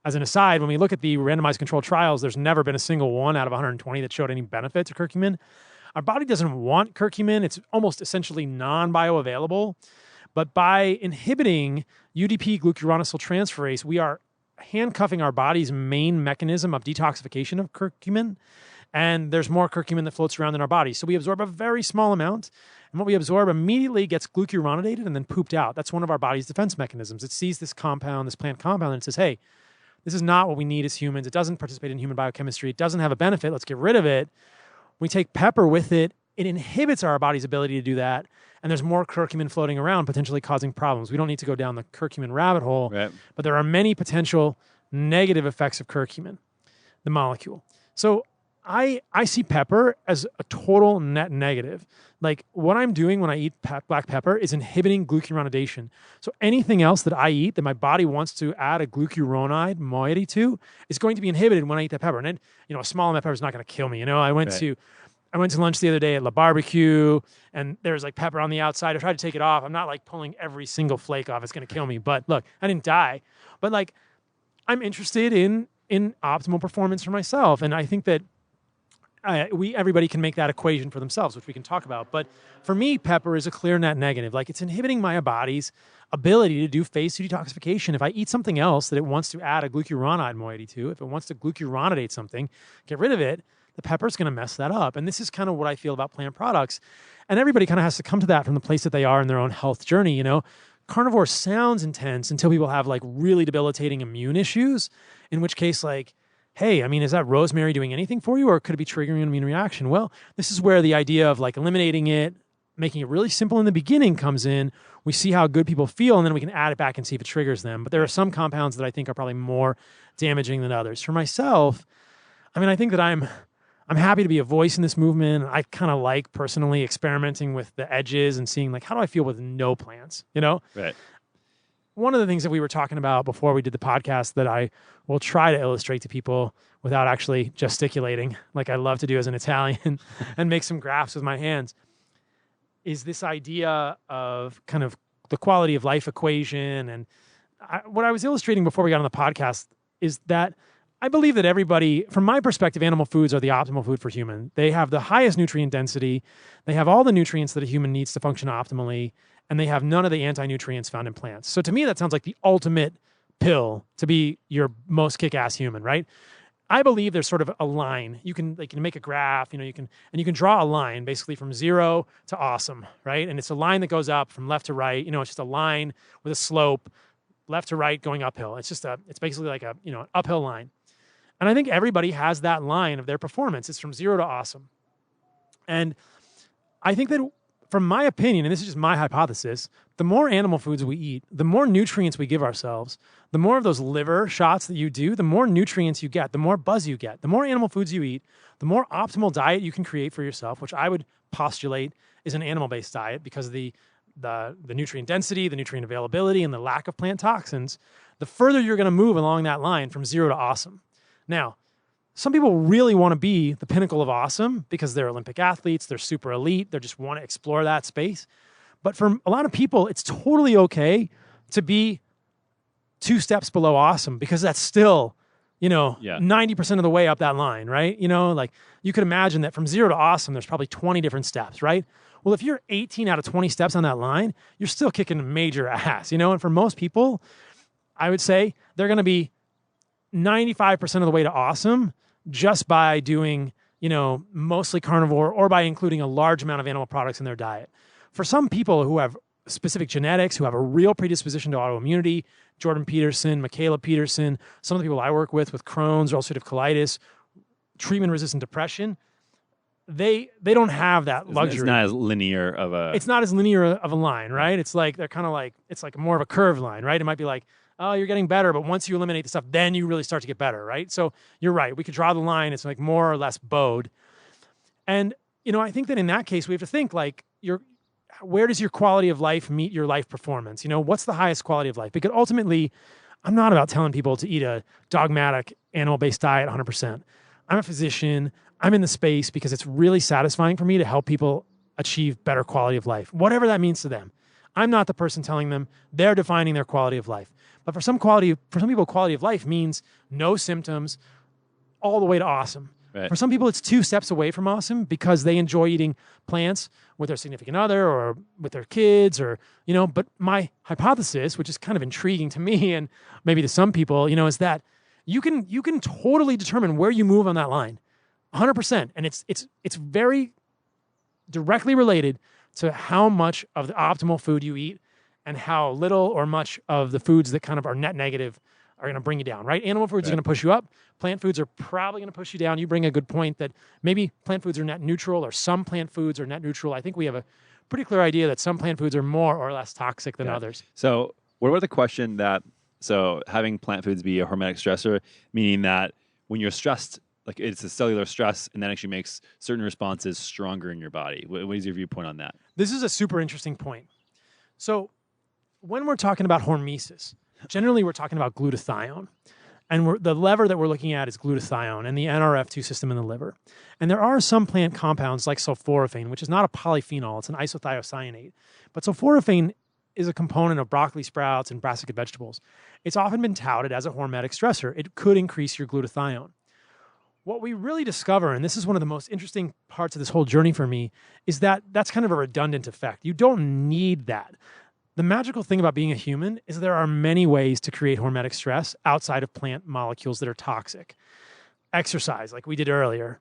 as an aside, when we look at the randomized controlled trials, there's never been a single one out of 120 that showed any benefit to curcumin. Our body doesn't want curcumin. It's almost essentially non-bioavailable. But by inhibiting UDP glucuronyl transferase, we are handcuffing our body's main mechanism of detoxification of curcumin, and there's more curcumin that floats around in our body. So we absorb a very small amount, and what we absorb immediately gets glucuronidated and then pooped out. That's one of our body's defense mechanisms. It sees this compound, this plant compound, and it says, hey, this is not what we need as humans. It doesn't participate in human biochemistry. It doesn't have a benefit. Let's get rid of it. We take pepper with it. It inhibits our body's ability to do that. And there's more curcumin floating around, potentially causing problems. We don't need to go down the curcumin rabbit hole, Right. but there are many potential negative effects of curcumin, the molecule. So I see pepper as a total net negative. Like what I'm doing when I eat black pepper is inhibiting glucuronidation. So anything else that I eat that my body wants to add a glucuronide moiety to is going to be inhibited when I eat that pepper. And then, a small amount of pepper is not going to kill me. I went to lunch the other day at La Barbecue, and there's like pepper on the outside. I tried to take it off. I'm not like pulling every single flake off. It's going to kill me. But look, I didn't die. But like, I'm interested in optimal performance for myself. And I think that everybody can make that equation for themselves, which we can talk about. But for me, pepper is a clear net negative. Like it's inhibiting my body's ability to do phase 2 detoxification. If I eat something else that it wants to add a glucuronide moiety to, if it wants to glucuronidate something, get rid of it, the pepper's going to mess that up. And this is kind of what I feel about plant products. And everybody kind of has to come to that from the place that they are in their own health journey. Carnivore sounds intense until people have like really debilitating immune issues, in which case like, hey, is that rosemary doing anything for you, or could it be triggering an immune reaction? Well, this is where the idea of like eliminating it, making it really simple in the beginning comes in. We see how good people feel, and then we can add it back and see if it triggers them. But there are some compounds that I think are probably more damaging than others. For myself, I think that I'm happy to be a voice in this movement. I kind of like personally experimenting with the edges and seeing like, how do I feel with no plants, Right. One of the things that we were talking about before we did the podcast that I will try to illustrate to people without actually gesticulating, like I love to do as an Italian, and make some graphs with my hands, is this idea of kind of the quality of life equation. And what I was illustrating before we got on the podcast is that I believe that everybody, from my perspective, animal foods are the optimal food for human. They have the highest nutrient density. They have all the nutrients that a human needs to function optimally, and they have none of the anti-nutrients found in plants. So to me, that sounds like the ultimate pill to be your most kick-ass human, right? I believe there's sort of a line. You can make a graph, you can draw a line basically from 0 to awesome, right? And it's a line that goes up from left to right. It's just a line with a slope, left to right going uphill. It's basically like an uphill line. And I think everybody has that line of their performance. It's from 0 to awesome. And I think that, from my opinion, and this is just my hypothesis, the more animal foods we eat, the more nutrients we give ourselves, the more of those liver shots that you do, the more nutrients you get, the more buzz you get. The more animal foods you eat, the more optimal diet you can create for yourself, which I would postulate is an animal-based diet because of the nutrient density, the nutrient availability, and the lack of plant toxins. The further you're going to move along that line from 0 to awesome. Now, some people really want to be the pinnacle of awesome because they're Olympic athletes, they're super elite, they just want to explore that space. But for a lot of people, it's totally okay to be 2 steps below awesome because that's still, 90% of the way up that line, right? Like you could imagine that from 0 to awesome, there's probably 20 different steps, right? Well, if you're 18 out of 20 steps on that line, you're still kicking major ass, And for most people, I would say they're going to be 95% of the way to awesome just by doing, mostly carnivore or by including a large amount of animal products in their diet. For some people who have specific genetics, who have a real predisposition to autoimmunity, Jordan Peterson, Michaela Peterson, some of the people I work with Crohn's or ulcerative colitis, treatment-resistant depression, they don't have that luxury. It's not as linear of a... It's not as linear of a line, right? It's like, they're kind of like, it's like more of a curved line, right? It might be like, oh, you're getting better, but once you eliminate the stuff, then you really start to get better, right? So you're right. We could draw the line. It's like more or less bowed. And, I think that in that case, we have to think like, where does your quality of life meet your life performance? What's the highest quality of life? Because ultimately, I'm not about telling people to eat a dogmatic animal-based diet 100%. I'm a physician. I'm in the space because it's really satisfying for me to help people achieve better quality of life, whatever that means to them. I'm not the person telling them. They're defining their quality of life. But for some people, quality of life means no symptoms all the way to awesome. Right. For some people, it's 2 steps away from awesome because they enjoy eating plants with their significant other or with their kids or, but my hypothesis, which is kind of intriguing to me and maybe to some people, is that you can totally determine where you move on that line 100%. And it's very directly related to how much of the optimal food you eat and how little or much of the foods that kind of are net negative are going to bring you down, right? Animal foods are Right. going to push you up. Plant foods are probably going to push you down. You bring a good point that maybe plant foods are net neutral or some plant foods are net neutral. I think we have a pretty clear idea that some plant foods are more or less toxic than others. So what about the question that, so having plant foods be a hormetic stressor, meaning that when you're stressed, like it's a cellular stress and that actually makes certain responses stronger in your body. What is your viewpoint on that? This is a super interesting point. So when we're talking about hormesis, generally we're talking about glutathione. And the lever that we're looking at is glutathione and the NRF2 system in the liver. And there are some plant compounds like sulforaphane, which is not a polyphenol, it's an isothiocyanate. But sulforaphane is a component of broccoli sprouts and brassicate vegetables. It's often been touted as a hormetic stressor. It could increase your glutathione. What we really discover, and this is one of the most interesting parts of this whole journey for me, is that that's kind of a redundant effect. You don't need that. The magical thing about being a human is there are many ways to create hormetic stress outside of plant molecules that are toxic. Exercise, like we did earlier,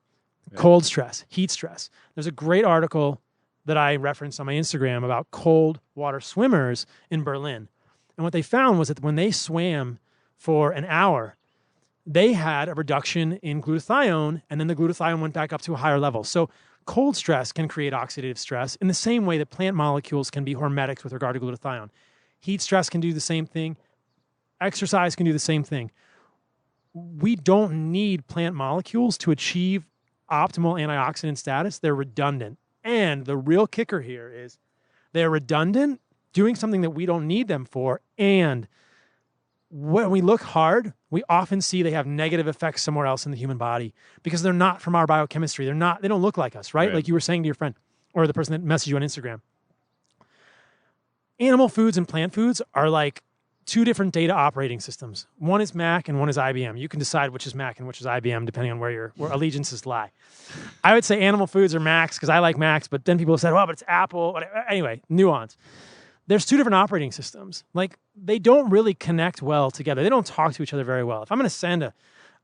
cold stress, heat stress. There's a great article that I referenced on my Instagram about cold water swimmers in Berlin. And what they found was that when they swam for an hour, they had a reduction in glutathione, and then the glutathione went back up to a higher level. So cold stress can create oxidative stress in the same way that plant molecules can be hormetics with regard to glutathione. Heat stress can do the same thing. Exercise can do the same thing. We don't need plant molecules to achieve optimal antioxidant status. They're redundant. And the real kicker here is they're redundant, doing something that we don't need them for, and when we look hard, we often see they have negative effects somewhere else in the human body because they're not from our biochemistry. They don't look like us, right? Like you were saying to your friend or the person that messaged you on Instagram. Animal foods and plant foods are like two different data operating systems. One is Mac and one is IBM. You can decide which is Mac and which is IBM depending on where allegiances lie. I would say animal foods are Macs because I like Macs, but then people have said, well, but it's Apple. Anyway, nuance. There's two different operating systems. Like they don't really connect well together. They don't talk to each other very well. If I'm going to send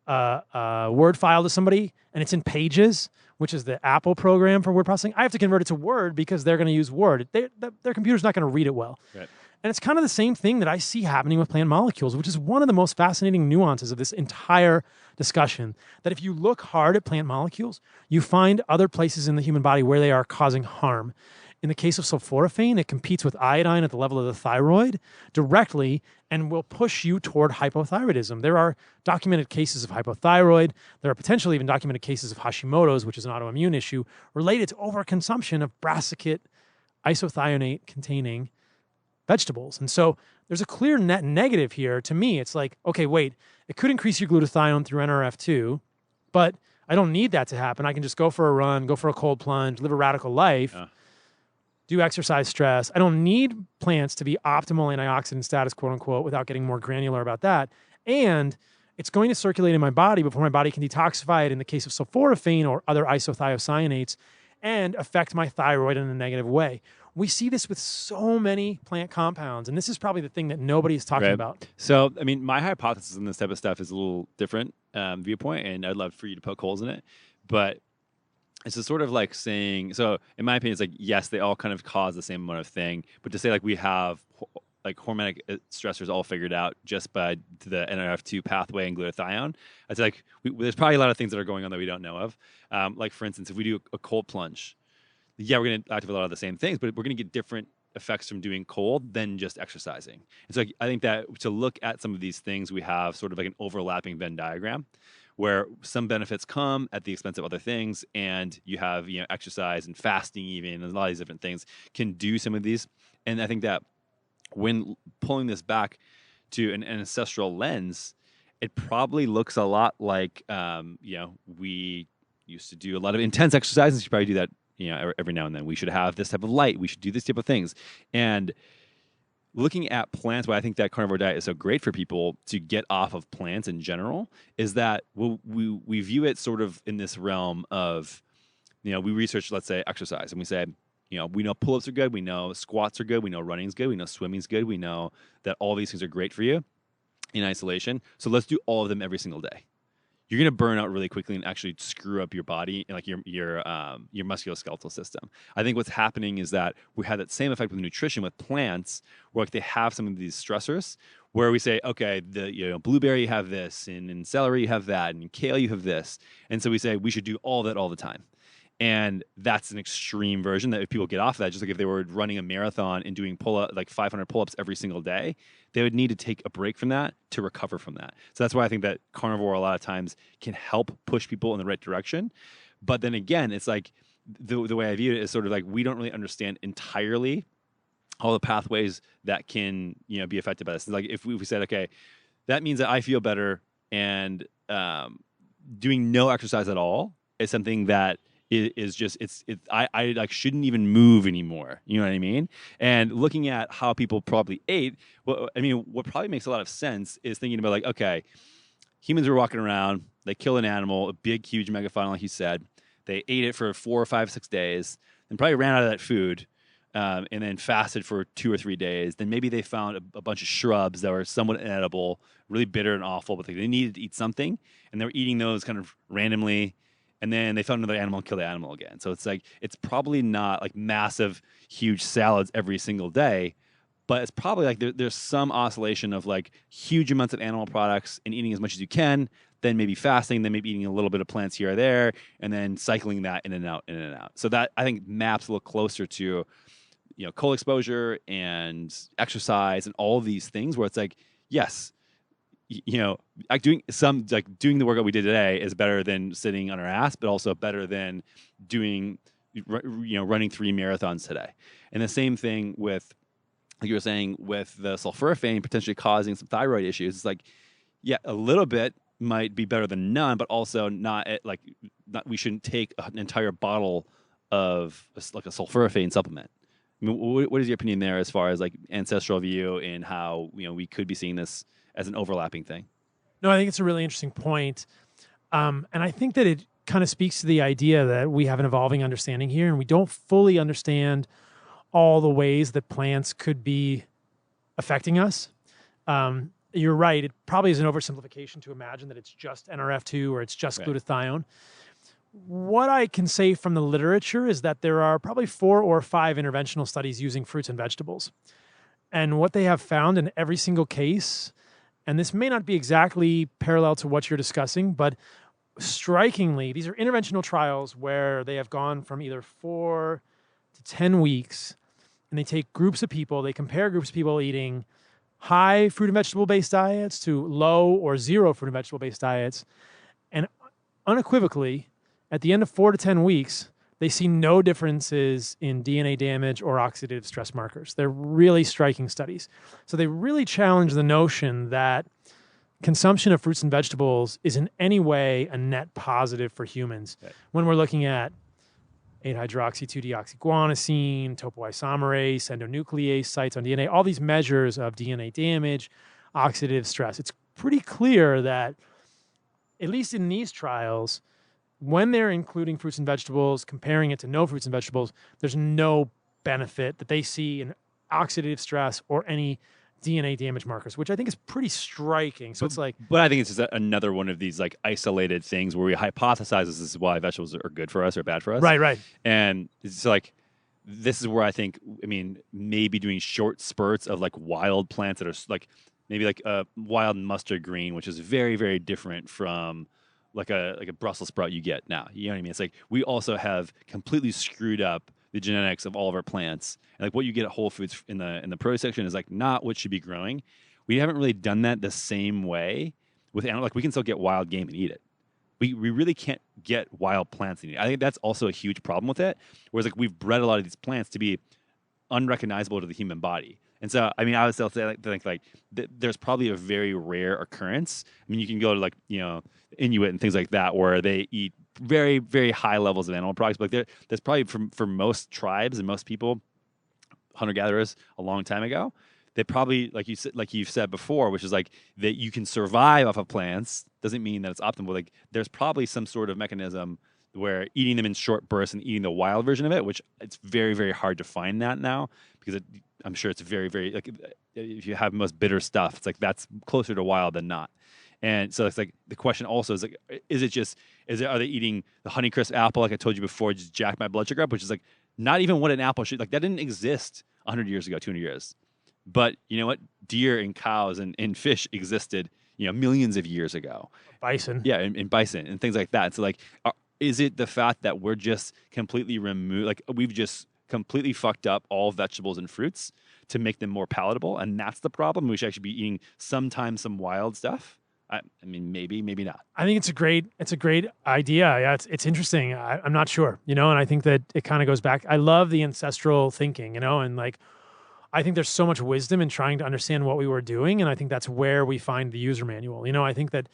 a Word file to somebody and it's in Pages, which is the Apple program for word processing, I have to convert it to Word because they're going to use Word. Their computer's not going to read it well. Right. And it's kind of the same thing that I see happening with plant molecules, which is one of the most fascinating nuances of this entire discussion, that if you look hard at plant molecules, you find other places in the human body where they are causing harm. In the case of sulforaphane, it competes with iodine at the level of the thyroid directly and will push you toward hypothyroidism. There are documented cases of hypothyroid. There are potentially even documented cases of Hashimoto's, which is an autoimmune issue, related to overconsumption of brassicate isothiocyanate-containing vegetables. And so there's a clear net negative here. To me, it's like, okay, wait, it could increase your glutathione through NRF2, but I don't need that to happen. I can just go for a run, go for a cold plunge, live a radical life. Do exercise stress. I don't need plants to be optimal antioxidant status, quote unquote, without getting more granular about that. And it's going to circulate in my body before my body can detoxify it in the case of sulforaphane or other isothiocyanates and affect my thyroid in a negative way. We see this with so many plant compounds, and this is probably the thing that nobody is talking about. So, I mean, my hypothesis on this type of stuff is a little different viewpoint, and I'd love for you to poke holes in it. But it's a sort of like saying, so in my opinion, it's like, yes, they all kind of cause the same amount of thing, but to say like we have like hormetic stressors all figured out just by the NRF2 pathway and glutathione, it's like there's probably a lot of things that are going on that we don't know of. Like for instance, if we do a cold plunge, yeah, we're going to activate a lot of the same things, but we're going to get different effects from doing cold than just exercising. And so I think that to look at some of these things, we have sort of like an overlapping Venn diagram, where some benefits come at the expense of other things, and you have exercise and fasting even, and a lot of these different things can do some of these. And I think that when pulling this back to an ancestral lens, it probably looks a lot like we used to do a lot of intense exercises. You probably do that every now and then. We should have this type of light. We should do this type of things. And looking at plants, why I think that carnivore diet is so great for people to get off of plants in general is that we view it sort of in this realm of, we research, let's say, exercise, and we say, we know pull-ups are good, we know squats are good, we know running's good, we know swimming's good, we know that all these things are great for you in isolation. So let's do all of them every single day. You're going to burn out really quickly and actually screw up your body and like your musculoskeletal system. I think what's happening is that we have that same effect with nutrition with plants, where like they have some of these stressors where we say, okay, blueberry you have this, and in celery you have that, and in kale you have this. And so we say we should do all that all the time. And that's an extreme version that if people get off of that, just like if they were running a marathon and doing 500 pull-ups every single day, they would need to take a break from that to recover from that. So that's why I think that carnivore a lot of times can help push people in the right direction. But then again, it's like the way I view it is sort of like we don't really understand entirely all the pathways that can be affected by this. Like if we said, okay, that means that I feel better, and doing no exercise at all is something that is just I like shouldn't even move anymore. You know what I mean? And looking at how people probably ate, what probably makes a lot of sense is thinking about like, okay, humans were walking around, they kill an animal, a big, huge megafauna, like you said. They ate it for 4 or 5, 6 days, and probably ran out of that food, and then fasted for 2 or 3 days. Then maybe they found a bunch of shrubs that were somewhat inedible, really bitter and awful, but they needed to eat something, and they were eating those kind of randomly. And then they found another animal and killed the animal again. So it's like, it's probably not like massive, huge salads every single day, but it's probably like there's some oscillation of like huge amounts of animal products and eating as much as you can, then maybe fasting, then maybe eating a little bit of plants here or there, and then cycling that in and out, in and out. So that I think maps a little closer to, cold exposure and exercise and all of these things where it's like, yes, doing the workout we did today is better than sitting on our ass, but also better than doing, running 3 marathons today. And the same thing with, like you were saying, with the sulforaphane potentially causing some thyroid issues. It's like, yeah, a little bit might be better than none, but also we shouldn't take an entire bottle of like a sulforaphane supplement. I mean, what is your opinion there as far as like ancestral view and how we could be seeing this as an overlapping thing? No, I think it's a really interesting point. And I think that it kind of speaks to the idea that we have an evolving understanding here, and we don't fully understand all the ways that plants could be affecting us. You're right. It probably is an oversimplification to imagine that it's just NRF2 or it's just glutathione. What I can say from the literature is that there are probably 4 or 5 interventional studies using fruits and vegetables. And what they have found in every single case, and this may not be exactly parallel to what you're discussing, but strikingly, these are interventional trials where they have gone from either 4 to 10 weeks, and they take groups of people, they compare groups of people eating high fruit and vegetable-based diets to low or zero fruit and vegetable-based diets, and unequivocally, at the end of 4 to 10 weeks, they see no differences in DNA damage or oxidative stress markers. They're really striking studies. So they really challenge the notion that consumption of fruits and vegetables is in any way a net positive for humans. Okay. When we're looking at 8-hydroxy-2-deoxyguanosine, topoisomerase, endonuclease sites on DNA, all these measures of DNA damage, oxidative stress. It's pretty clear that, at least in these trials, when they're including fruits and vegetables, comparing it to no fruits and vegetables, there's no benefit that they see in oxidative stress or any DNA damage markers, which I think is pretty striking. So it's like, but I think it's just another one of these like isolated things where we hypothesize this is why vegetables are good for us or bad for us. Right. And it's like, this is where I think, maybe doing short spurts of like wild plants that are like, maybe like a wild mustard green, which is very, very different from like a Brussels sprout you get now. You know what I mean? It's like we also have completely screwed up the genetics of all of our plants. And like what you get at Whole Foods in the produce section is like not what should be growing. We haven't really done that the same way with animals. Like we can still get wild game and eat it. We really can't get wild plants and eat it. I think that's also a huge problem with it. Whereas like we've bred a lot of these plants to be unrecognizable to the human body. And so, I would still think there's probably a very rare occurrence. You can go to Inuit and things like that where they eat very, very high levels of animal products. But there's probably for most tribes and most people, hunter-gatherers a long time ago, they probably, like you've said before, which is like that you can survive off of plants doesn't mean that it's optimal. Like there's probably some sort of mechanism where eating them in short bursts and eating the wild version of it, which it's very, very hard to find that now because I'm sure it's very, very, like if you have most bitter stuff, it's like that's closer to wild than not. And so it's like the question also is like, are they eating the Honeycrisp apple like I told you before, just jack my blood sugar up, which is like not even what an apple should, like that didn't exist 100 years ago, 200 years. But you know what? Deer and cows and fish existed, millions of years ago. Bison. Yeah, and bison and things like that. So like, is it the fact that we're just completely we've just completely fucked up all vegetables and fruits to make them more palatable, and that's the problem? We should actually be eating sometimes some wild stuff. I mean, maybe not. I think it's a great idea. Yeah, it's interesting. I'm not sure, and I think that it kind of goes back. I love the ancestral thinking, and like, I think there's so much wisdom in trying to understand what we were doing, and I think that's where we find the user manual. I think that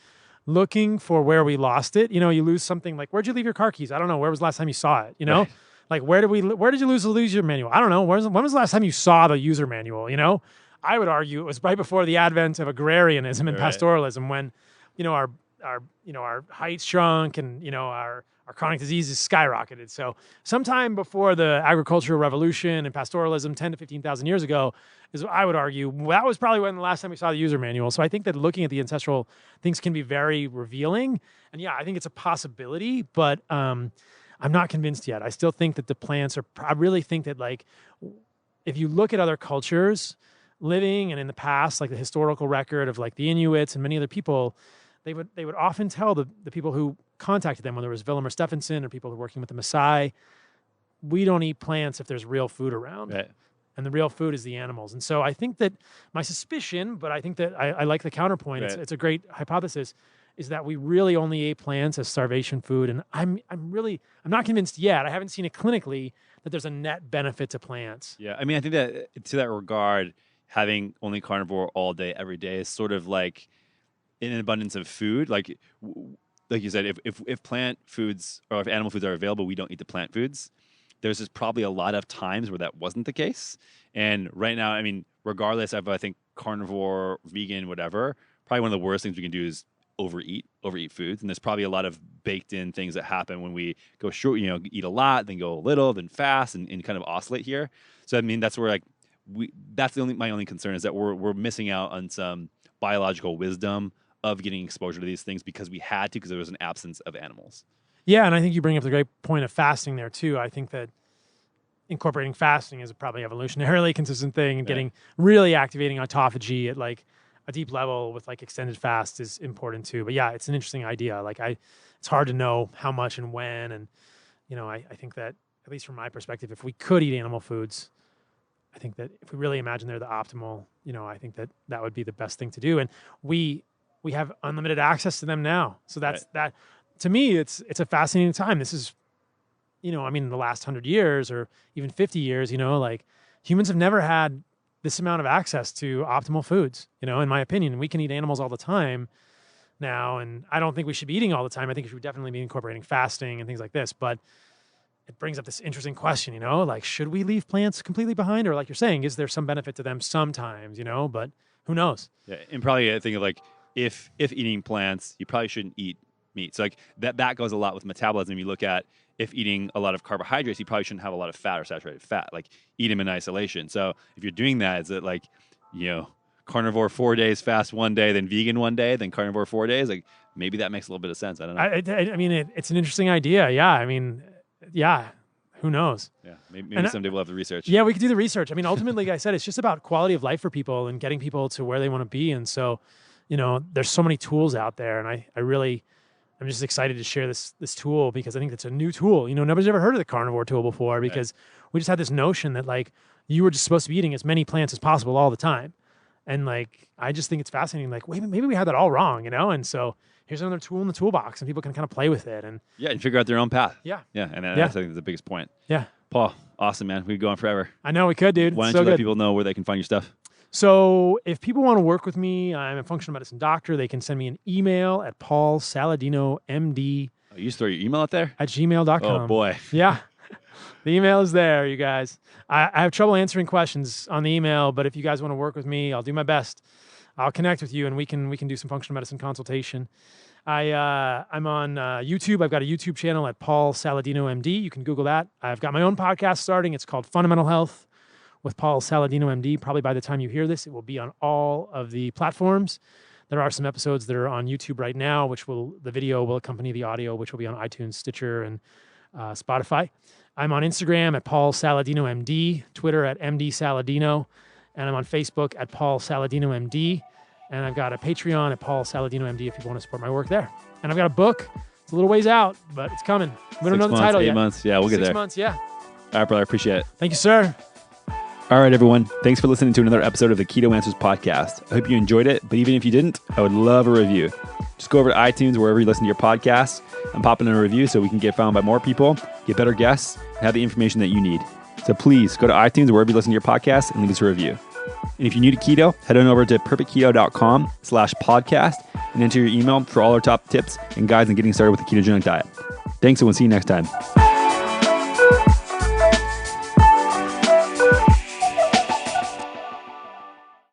looking for where we lost it, you lose something like, where'd you leave your car keys? I don't know. Where was the last time you saw it? Right. Like, where did you lose the user manual? I don't know. When was the last time you saw the user manual? I would argue it was right before the advent of agrarianism and pastoralism, when, our height shrunk and, our chronic diseases skyrocketed. So sometime before the agricultural revolution and pastoralism 10 to 15,000 years ago is, I would argue, that was probably when the last time we saw the user manual. So I think that looking at the ancestral things can be very revealing. And yeah, I think it's a possibility, but I'm not convinced yet. I still think that the plants I really think that, like, if you look at other cultures living and in the past, like the historical record of like the Inuits and many other people, they would often tell the people who contacted them, whether it was Willem or Stephenson or people who are working with the Maasai, we don't eat plants if there's real food around. Right. And the real food is the animals. And so I think that my suspicion, but I think that I like the counterpoint, Right. it's a great hypothesis, is that we really only ate plants as starvation food. And I'm not convinced yet. I haven't seen it clinically that there's a net benefit to plants. Yeah, I mean, I think that to that regard, having only carnivore all day, every day is sort of like an abundance of food. Like you said, if plant foods or if animal foods are available, we don't eat the plant foods. There's just probably a lot of times where that wasn't the case. And right now, I mean, regardless of, I think, carnivore, vegan, whatever, probably one of the worst things we can do is overeat foods. And there's probably a lot of baked in things that happen when we go short, eat a lot, then go a little, then fast, and kind of oscillate here. So I mean, that's where like that's my only concern, is that we're missing out on some biological wisdom of getting exposure to these things because we had to, because there was an absence of animals. Yeah, and I think you bring up the great point of fasting there too. I think that incorporating fasting is probably evolutionarily consistent thing, and getting really activating autophagy at like a deep level with like extended fast is important too. But yeah, it's an interesting idea. Like it's hard to know how much and when, and I think that, at least from my perspective, if we could eat animal foods, I think that if we really imagine they're the optimal, I think that would be the best thing to do. And we have unlimited access to them now. So that's that. To me, it's a fascinating time. This is, the last 100 years or even 50 years, like humans have never had this amount of access to optimal foods, in my opinion. We can eat animals all the time now, and I don't think we should be eating all the time. I think we should definitely be incorporating fasting and things like this. But it brings up this interesting question, like, should we leave plants completely behind? Or like you're saying, is there some benefit to them sometimes, but who knows? Yeah, and probably I think of like, if eating plants, you probably shouldn't eat meat. So like that goes a lot with metabolism. You look at, if eating a lot of carbohydrates, you probably shouldn't have a lot of fat or saturated fat. Like, eat them in isolation. So if you're doing that, is it like, carnivore 4 days, fast 1 day, then vegan 1 day, then carnivore 4 days? Like, maybe that makes a little bit of sense. I don't know. I mean, it's an interesting idea. Yeah. I mean, yeah. Who knows? Yeah. Maybe someday we'll have the research. Yeah, we could do the research. I mean, ultimately, like I said, it's just about quality of life for people and getting people to where they want to be. And so, there's so many tools out there, and I'm just excited to share this tool, because I think it's a new tool. Nobody's ever heard of the carnivore tool before, because we just had this notion that like you were just supposed to be eating as many plants as possible all the time. And like, I just think it's fascinating. Like, wait, maybe we had that all wrong, And so here's another tool in the toolbox, and people can kind of play with it and figure out their own path. Yeah. Yeah. And that's, I think, the biggest point. Yeah. Paul, awesome, man. We could go on forever. I know we could, dude. Why don't you let people know where they can find your stuff? So if people want to work with me, I'm a functional medicine doctor. They can send me an email at paulsaladinomd Oh, you just throw your email out there? at gmail.com. Oh, boy. Yeah. The email is there, you guys. I have trouble answering questions on the email, but if you guys want to work with me, I'll do my best. I'll connect with you, and we can do some functional medicine consultation. I'm on YouTube. I've got a YouTube channel at Paul Saladino MD. You can Google that. I've got my own podcast starting. It's called Fundamental Health with Paul Saladino MD. Probably by the time you hear this, it will be on all of the platforms. There are some episodes that are on YouTube right now, the video will accompany the audio, which will be on iTunes, Stitcher, and Spotify. I'm on Instagram at Paul Saladino MD, Twitter at MD Saladino, And I'm on Facebook at Paul Saladino MD. And I've got a Patreon at Paul Saladino MD if people want to support my work there. And I've got a book. It's a little ways out, but it's coming. We don't know the title yet. 8 months. Yeah, we'll get there. 6 months, yeah. All right, brother. I appreciate it. Thank you, sir. All right, everyone. Thanks for listening to another episode of the Keto Answers podcast. I hope you enjoyed it, but even if you didn't, I would love a review. Just go over to iTunes, wherever you listen to your podcasts, and pop in a review so we can get found by more people, get better guests, and have the information that you need. So please go to iTunes, wherever you listen to your podcasts, and leave us a review. And if you're new to keto, head on over to perfectketo.com/podcast and enter your email for all our top tips and guides on getting started with the ketogenic diet. Thanks, and we'll see you next time.